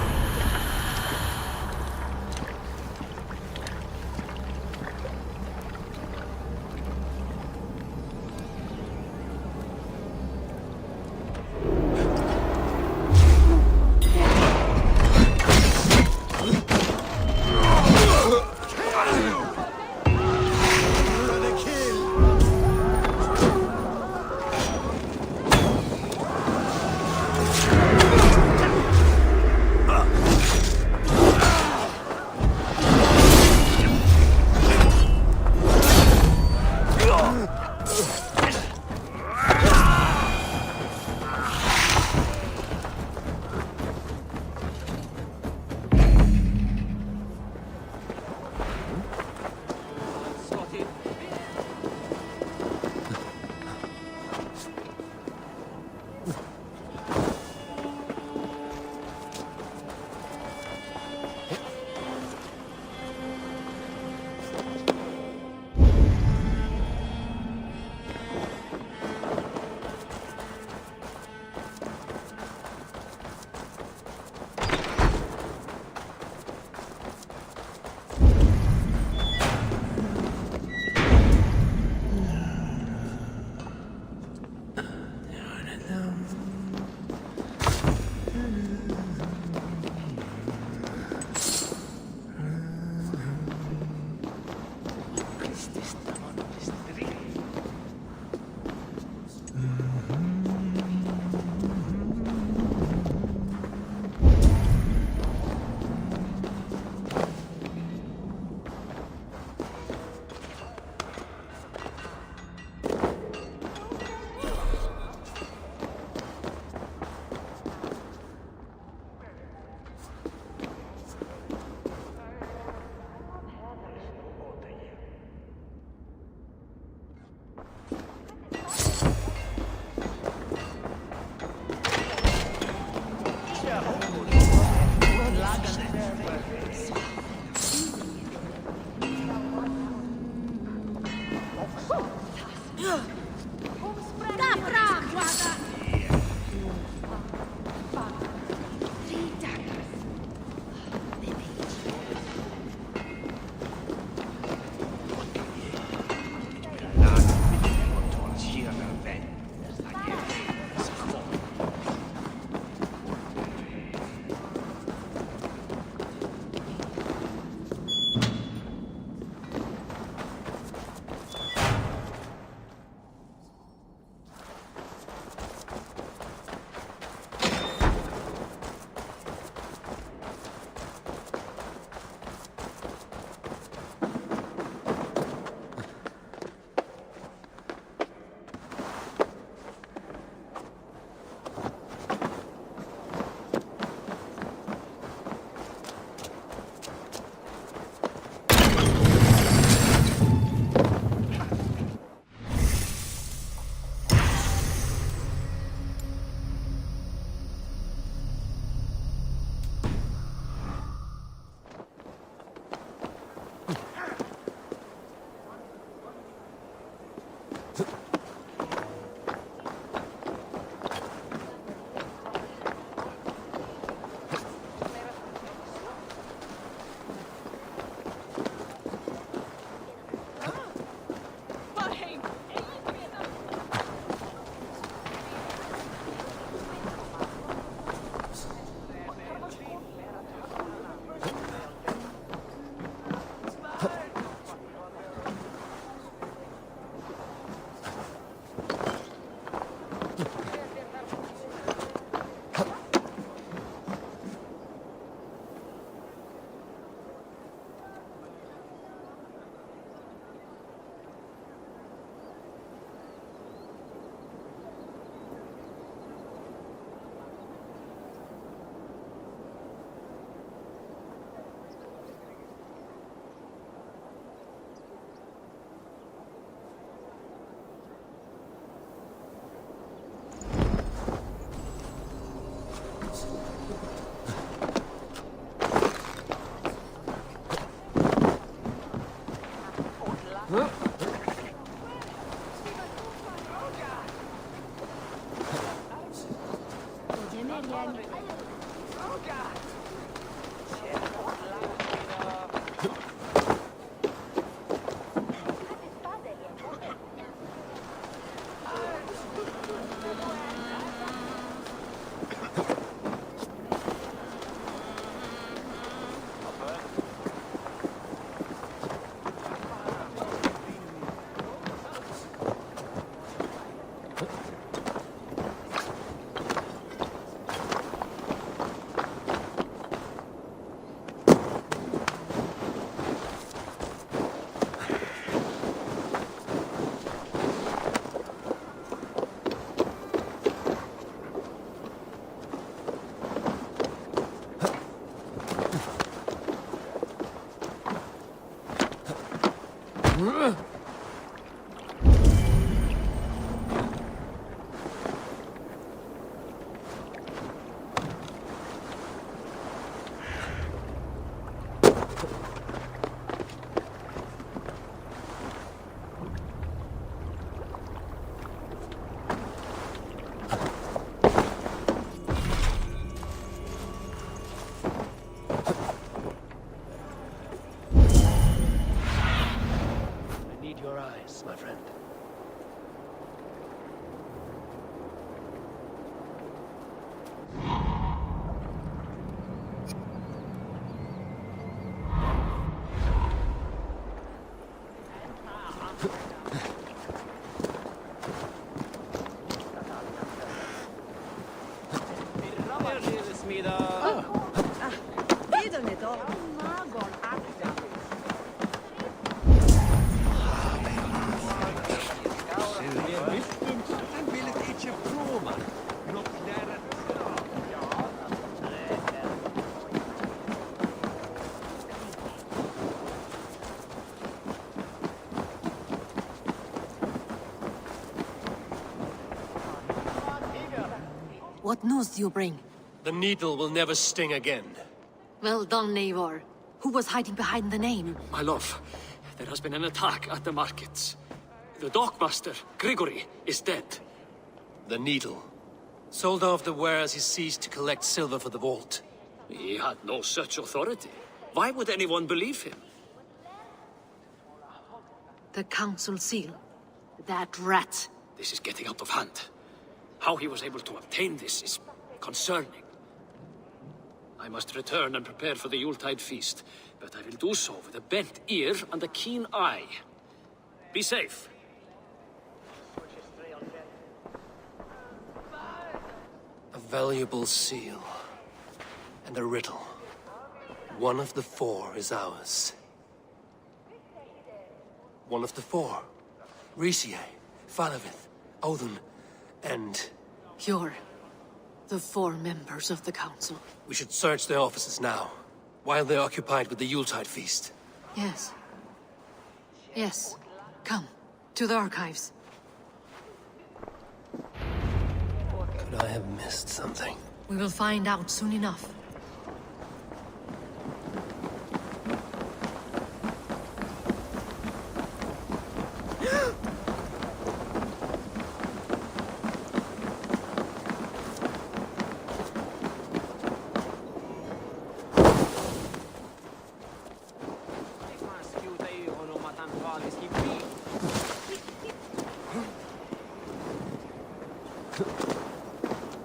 What news do you bring? The needle will never sting again. Well done, Eivor. Who was hiding behind the name? My love, there has been an attack at the markets. The dockmaster, Grigory, is dead. The needle. Sold off the wares he ceased to collect silver for the vault. He had no such authority. Why would anyone believe him? The council seal. That rat. This is getting out of hand. How he was able to obtain this is concerning. I must return and prepare for the Yuletide feast, but I will do so with a bent ear and a keen eye. Be safe. A valuable seal. And a riddle. One of the four is ours. One of the four. Risie, Faravith, Odin, and... You're the four members of the council. We should search their offices now, while they're occupied with the Yuletide feast. Yes. Yes. Come, to the archives. Could I have missed something? We will find out soon enough.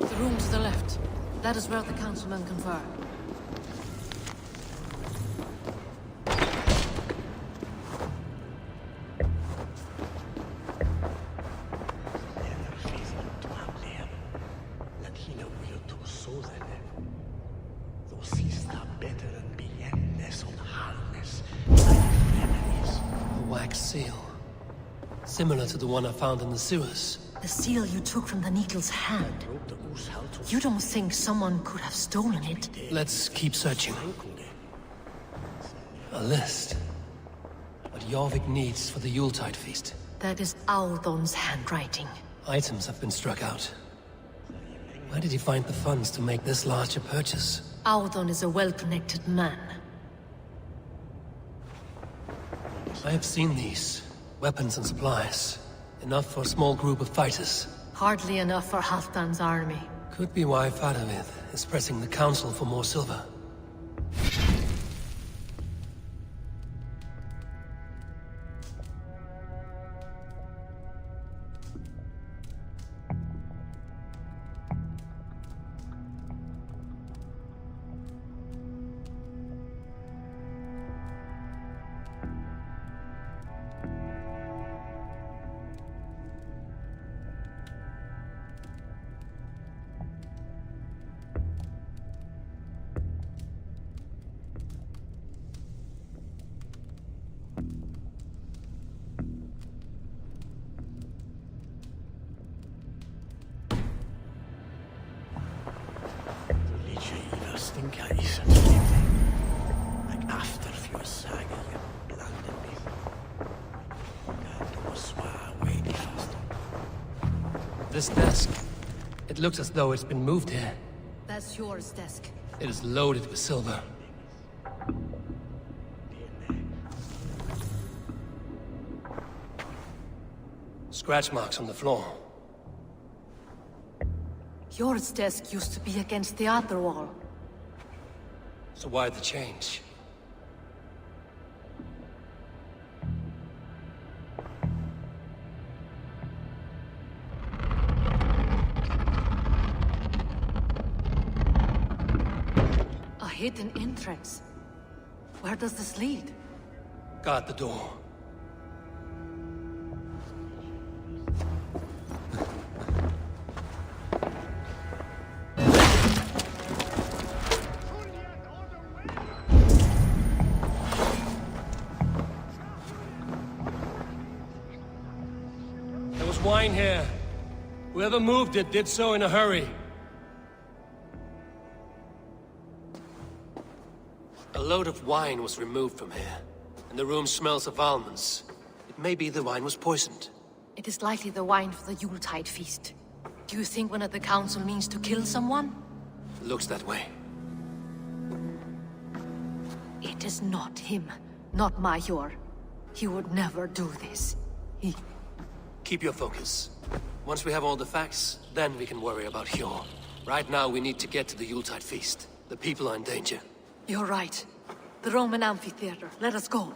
The room to the left. That is where the councilmen confer. A wax seal. Similar to the one I found in the sewers. The seal you took from the needle's hand. You don't think someone could have stolen it? Let's keep searching. A list. What Jorvik needs for the Yuletide feast. That is Aldon's handwriting. Items have been struck out. Where did he find the funds to make this large a purchase? Aldon is a well-connected man. I have seen these. Weapons and supplies. Enough for a small group of fighters. Hardly enough for Halfdan's army. Could be why Faravith is pressing the council for more silver. This desk, it looks as though it's been moved here. That's yours, desk. It is loaded with silver. Scratch marks on the floor. Yours desk used to be against the other wall. So why the change? A hidden entrance. Where does this lead? Guard the door. wine here. Whoever moved it did so in a hurry. A load of wine was removed from here, and the room smells of almonds. It may be the wine was poisoned. It is likely the wine for the Yuletide feast. Do you think one of the council means to kill someone? Looks that way. It is not him, not Major. He would never do this. Keep your focus. Once we have all the facts, then we can worry about Hjor. Right now, we need to get to the Yuletide feast. The people are in danger. You're right. The Roman amphitheater. Let us go.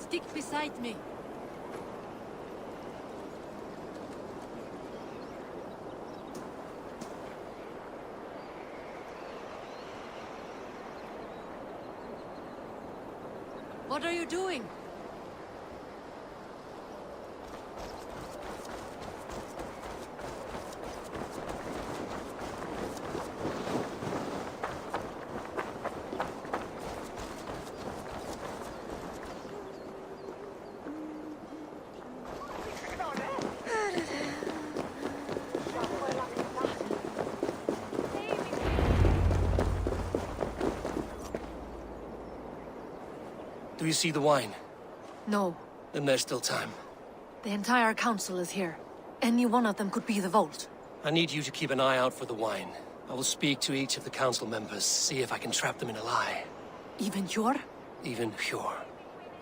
Stick beside me. What are you doing? Do you see the wine? No. Then there's still time. The entire council is here. Any one of them could be the Vault. I need you to keep an eye out for the wine. I will speak to each of the council members, see if I can trap them in a lie. Even Hjor? Even Hjor.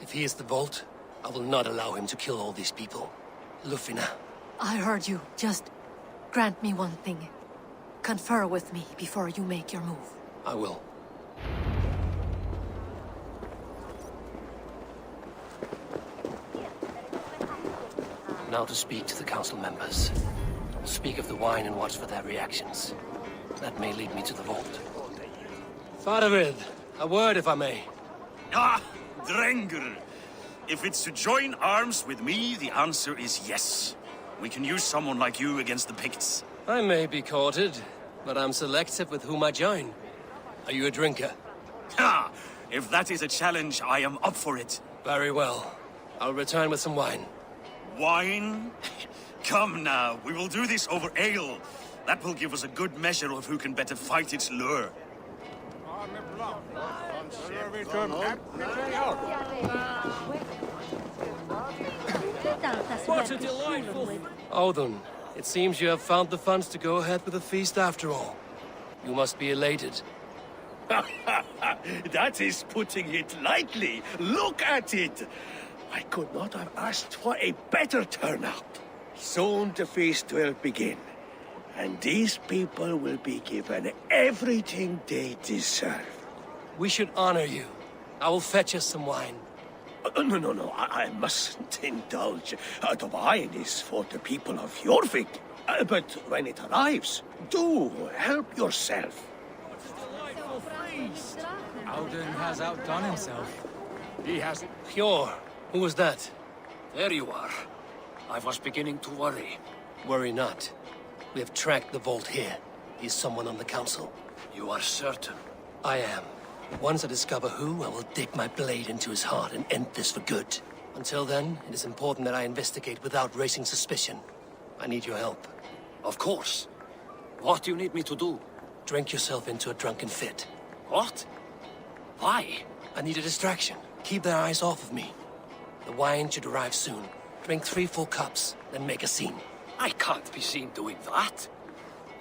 If he is the Vault, I will not allow him to kill all these people. Lufina. I heard you. Just grant me one thing. Confer with me before you make your move. I will. Now to speak to the council members. Speak of the wine and watch for their reactions. That may lead me to the Vault. Faravid, a word if I may. Ah, Drengr. If it's to join arms with me, the answer is yes. We can use someone like you against the Picts. I may be courted, but I'm selective with whom I join. Are you a drinker? Ha! If that is a challenge, I am up for it. Very well. I'll return with some wine. Wine? Come now, we will do this over ale. That will give us a good measure of who can better fight its lure. What a delightful... Odin, it seems you have found the funds to go ahead with the feast after all. You must be elated. That is putting it lightly. Look at it. I could not have asked for a better turnout. Soon the feast will begin, and these people will be given everything they deserve. We should honor you. I will fetch us some wine. No, I mustn't indulge. The wine is for the people of Jorvik. But when it arrives, do help yourself. Odin has outdone himself. He has... Hjor, who was that? There you are. I was beginning to worry. Worry not. We have tracked the Vault here. He is someone on the council. You are certain? I am. Once I discover who, I will dig my blade into his heart and end this for good. Until then, it is important that I investigate without raising suspicion. I need your help. Of course. What do you need me to do? Drink yourself into a drunken fit. What? Why? I need a distraction. Keep their eyes off of me. The wine should arrive soon. Drink 3 full cups, then make a scene. I can't be seen doing that.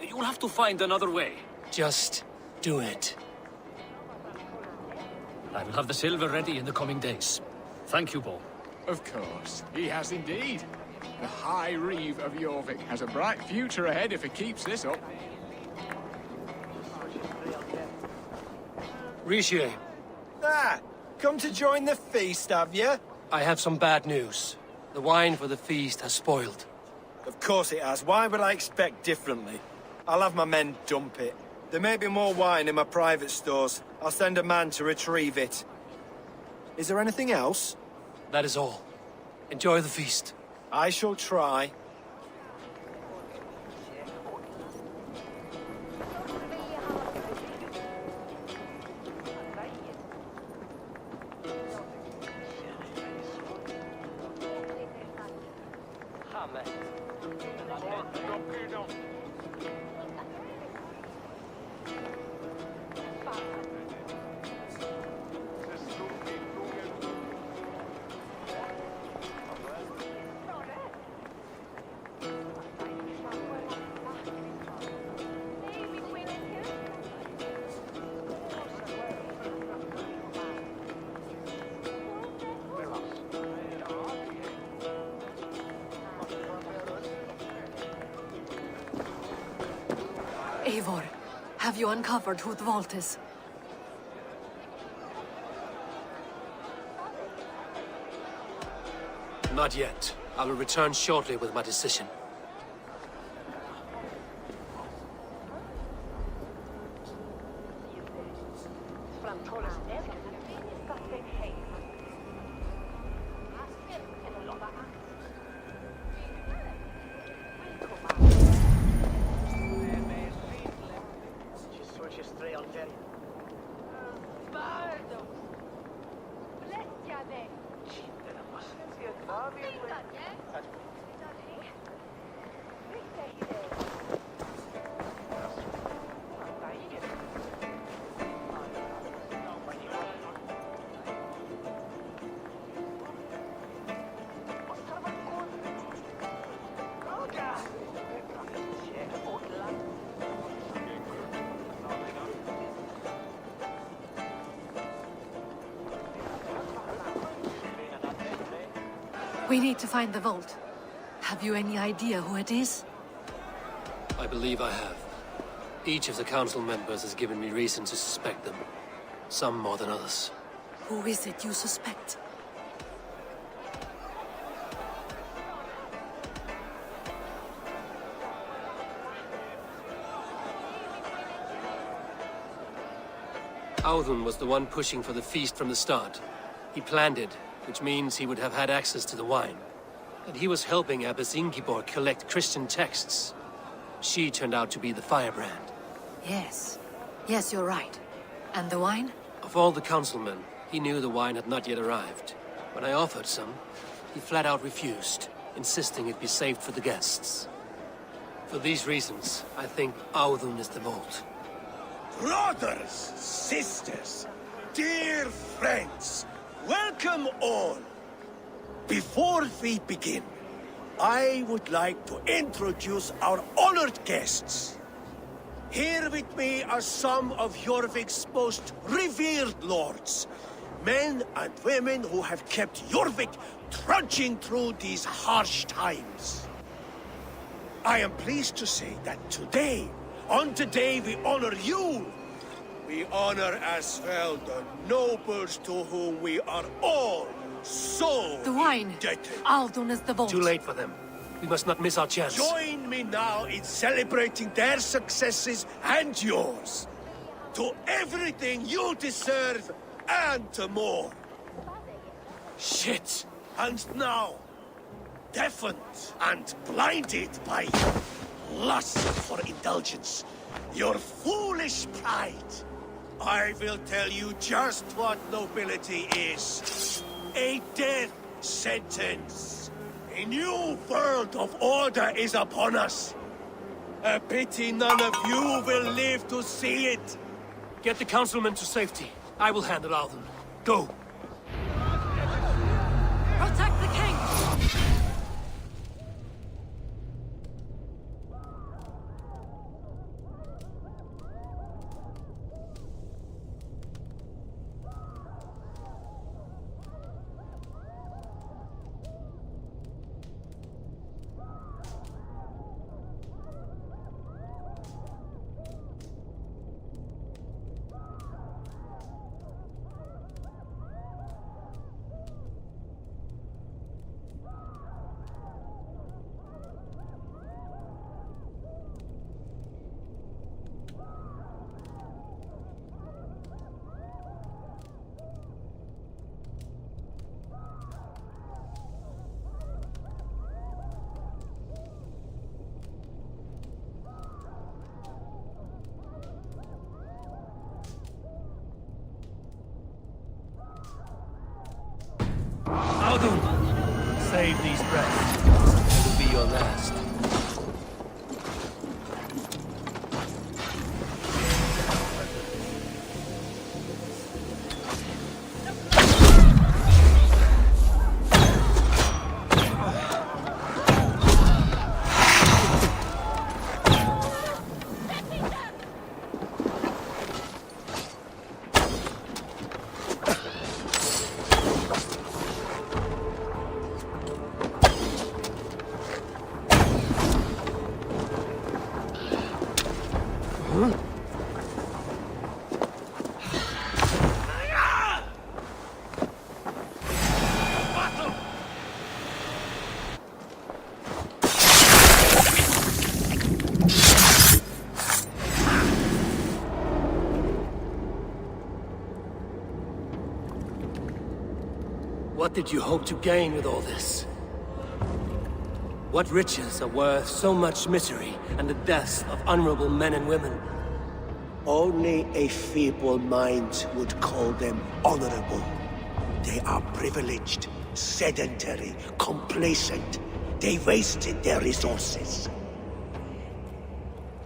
You'll have to find another way. Just do it. I will have the silver ready in the coming days. Thank you, Bo. Of course, he has indeed. The High Reeve of Jorvik has a bright future ahead if he keeps this up. Richier, Ah, come to join the feast, have you? I have some bad news. The wine for the feast has spoiled. Of course it has. Why would I expect differently? I'll have my men dump it. There may be more wine in my private stores. I'll send a man to retrieve it. Is there anything else? That is all. Enjoy the feast. I shall try. Eivor, have you uncovered who the vault is? Not yet. I will return shortly with my decision. We need to find the vault. Have you any idea who it is? I believe I have. Each of the council members has given me reason to suspect them. Some more than others. Who is it you suspect? Audun was the one pushing for the feast from the start. He planned it, which means he would have had access to the wine. And he was helping Abbess Ingeborg collect Christian texts. She turned out to be the firebrand. Yes. Yes, you're right. And the wine? Of all the councilmen, he knew the wine had not yet arrived. When I offered some, he flat out refused, insisting it be saved for the guests. For these reasons, I think Audun is the vault. Brothers, sisters, dear friends, welcome all. Before we begin, I would like to introduce our honored guests. Here with me are some of Jorvik's most revered lords. Men and women who have kept Jorvik trudging through these harsh times. I am pleased to say that today, on the day we honor you, we honor as well the nobles to whom we are all so the wine. indebted. Audun is the vault. Too late for them. We must not miss our chance. Join me now in celebrating their successes and yours. To everything you deserve and more. Shit! And now, deafened and blinded by lust for indulgence, your foolish pride, I will tell you just what nobility is. A death sentence. A new world of order is upon us. A pity none of you will live to see it. Get the councilmen to safety. I will handle Audun. Go! Protect the king! save these breaths. It will be your last. What did you hope to gain with all this? What riches are worth so much misery and the deaths of honorable men and women? Only a feeble mind would call them honorable. They are privileged, sedentary, complacent. They wasted their resources.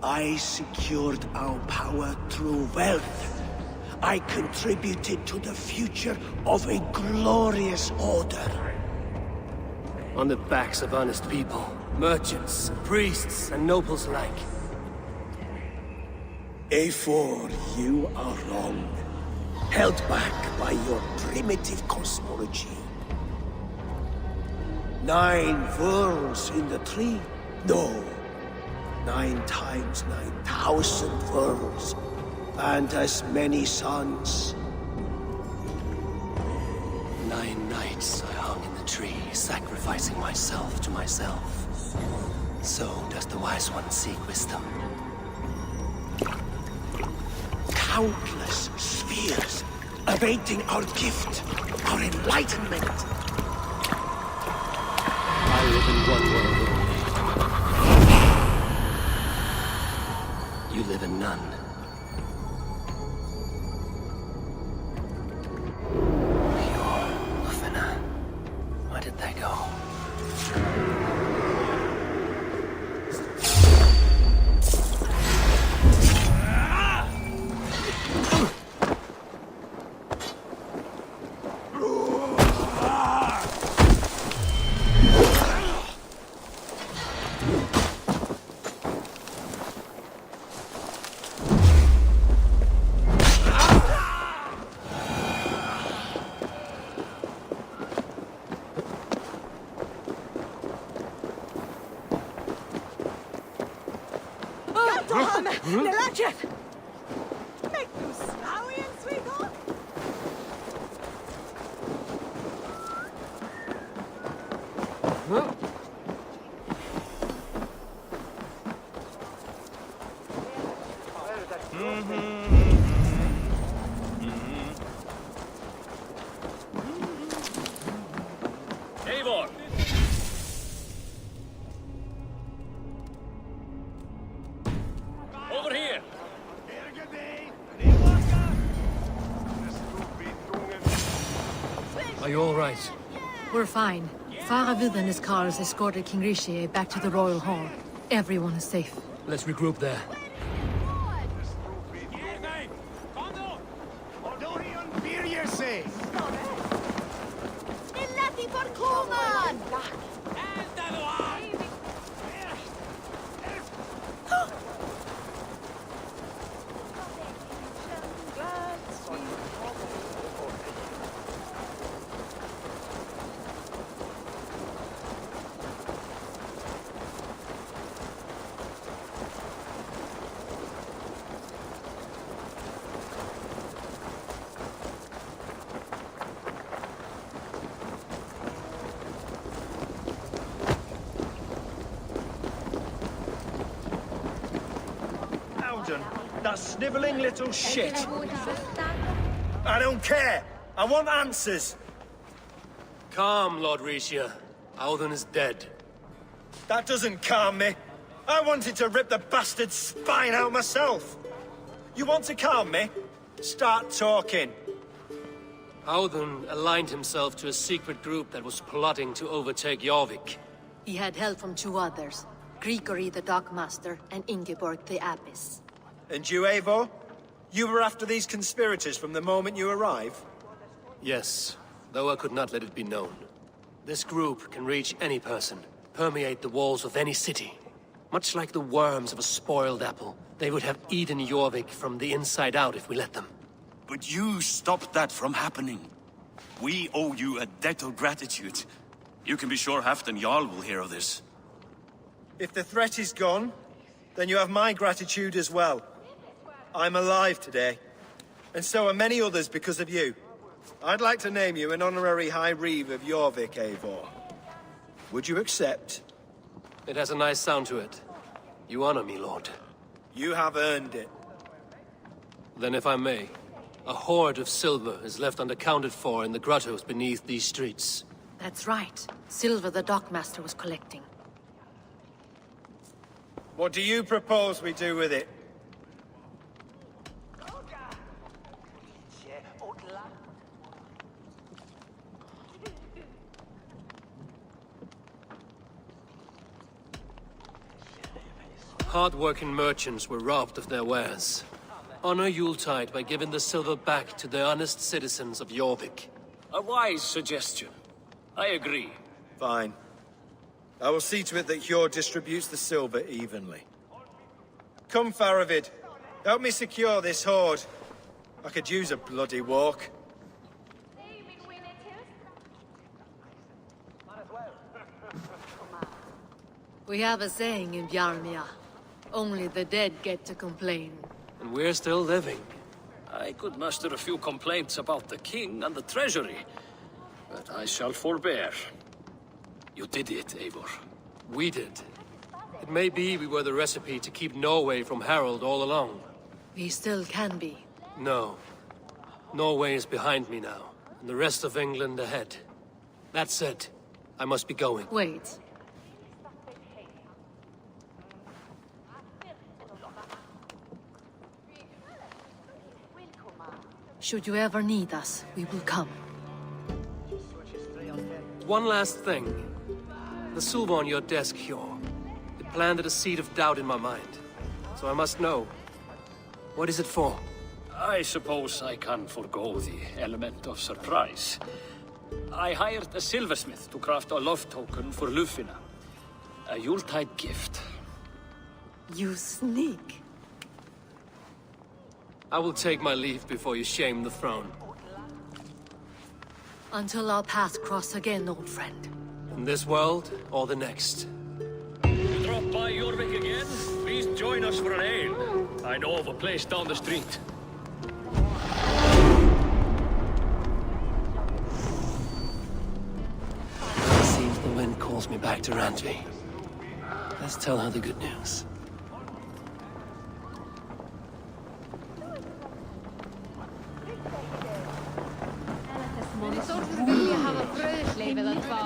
I secured our power through wealth. I contributed to the future of a glorious order. On the backs of honest people, merchants, priests, and nobles alike. Eivor, you are wrong. Held back by your primitive cosmology. 9 worlds in the tree? No. 9 times 9,000 worlds. And as many suns. 9 nights I hung in the tree, sacrificing myself to myself. So does the wise one seek wisdom. Countless spheres, awaiting our gift, our enlightenment. I live in one world only. You live in none. Where did they go? Eivor! Over here! Are you all right? We're fine. Faravid and his cars escorted King Rishi back to the Royal Hall. Everyone is safe. Let's regroup there. That sniveling little shit. I don't care. I want answers. Calm, Lord Rishia. Alden is dead. That doesn't calm me. I wanted to rip the bastard's spine out myself. You want to calm me? Start talking. Audun aligned himself to a secret group that was plotting to overtake Jorvik. He had help from two others, Grigory the Dockmaster and Ingeborg the Abbess. And you, Eivor? You were after these conspirators from the moment you arrived? Yes, though I could not let it be known. This group can reach any person, permeate the walls of any city. Much like the worms of a spoiled apple, they would have eaten Jorvik from the inside out if we let them. But you stopped that from happening. We owe you a debt of gratitude. You can be sure Halfdan Jarl will hear of this. If the threat is gone, then you have my gratitude as well. I'm alive today, and so are many others because of you. I'd like to name you an honorary High Reeve of Jorvik, Eivor. Would you accept? It has a nice sound to it. You honor me, Lord. You have earned it. Then if I may, a hoard of silver is left unaccounted for in the grottos beneath these streets. That's right. Silver the Dockmaster was collecting. What do you propose we do with it? Hard-working merchants were robbed of their wares. Honor Yuletide by giving the silver back to the honest citizens of Jorvik. A wise suggestion. I agree. Fine. I will see to it that Hjord distributes the silver evenly. Come, Faravid. Help me secure this hoard. I could use a bloody walk. We have a saying in Bjarmia. Only the dead get to complain. And we're still living. I could muster a few complaints about the king and the treasury, but I shall forbear. You did it, Eivor. We did. It may be we were the recipe to keep Norway from Harald all along. We still can be. No. Norway is behind me now, and the rest of England ahead. That said, I must be going. Wait. Should you ever need us, we will come. One last thing. The silver on your desk, Hjord. It planted a seed of doubt in my mind. So I must know. What is it for? I suppose I can forego the element of surprise. I hired a silversmith to craft a love token for Lufina. A Yuletide gift. You sneak. I will take my leave before you shame the throne. Until our paths cross again, old friend. In this world, or the next. You drop by Jorvik again? Please join us for an ale. I know of a place down the street. It seems the wind calls me back to Randvi. Let's tell her the good news. Þórður vilja hafa brauðsleif eða tvá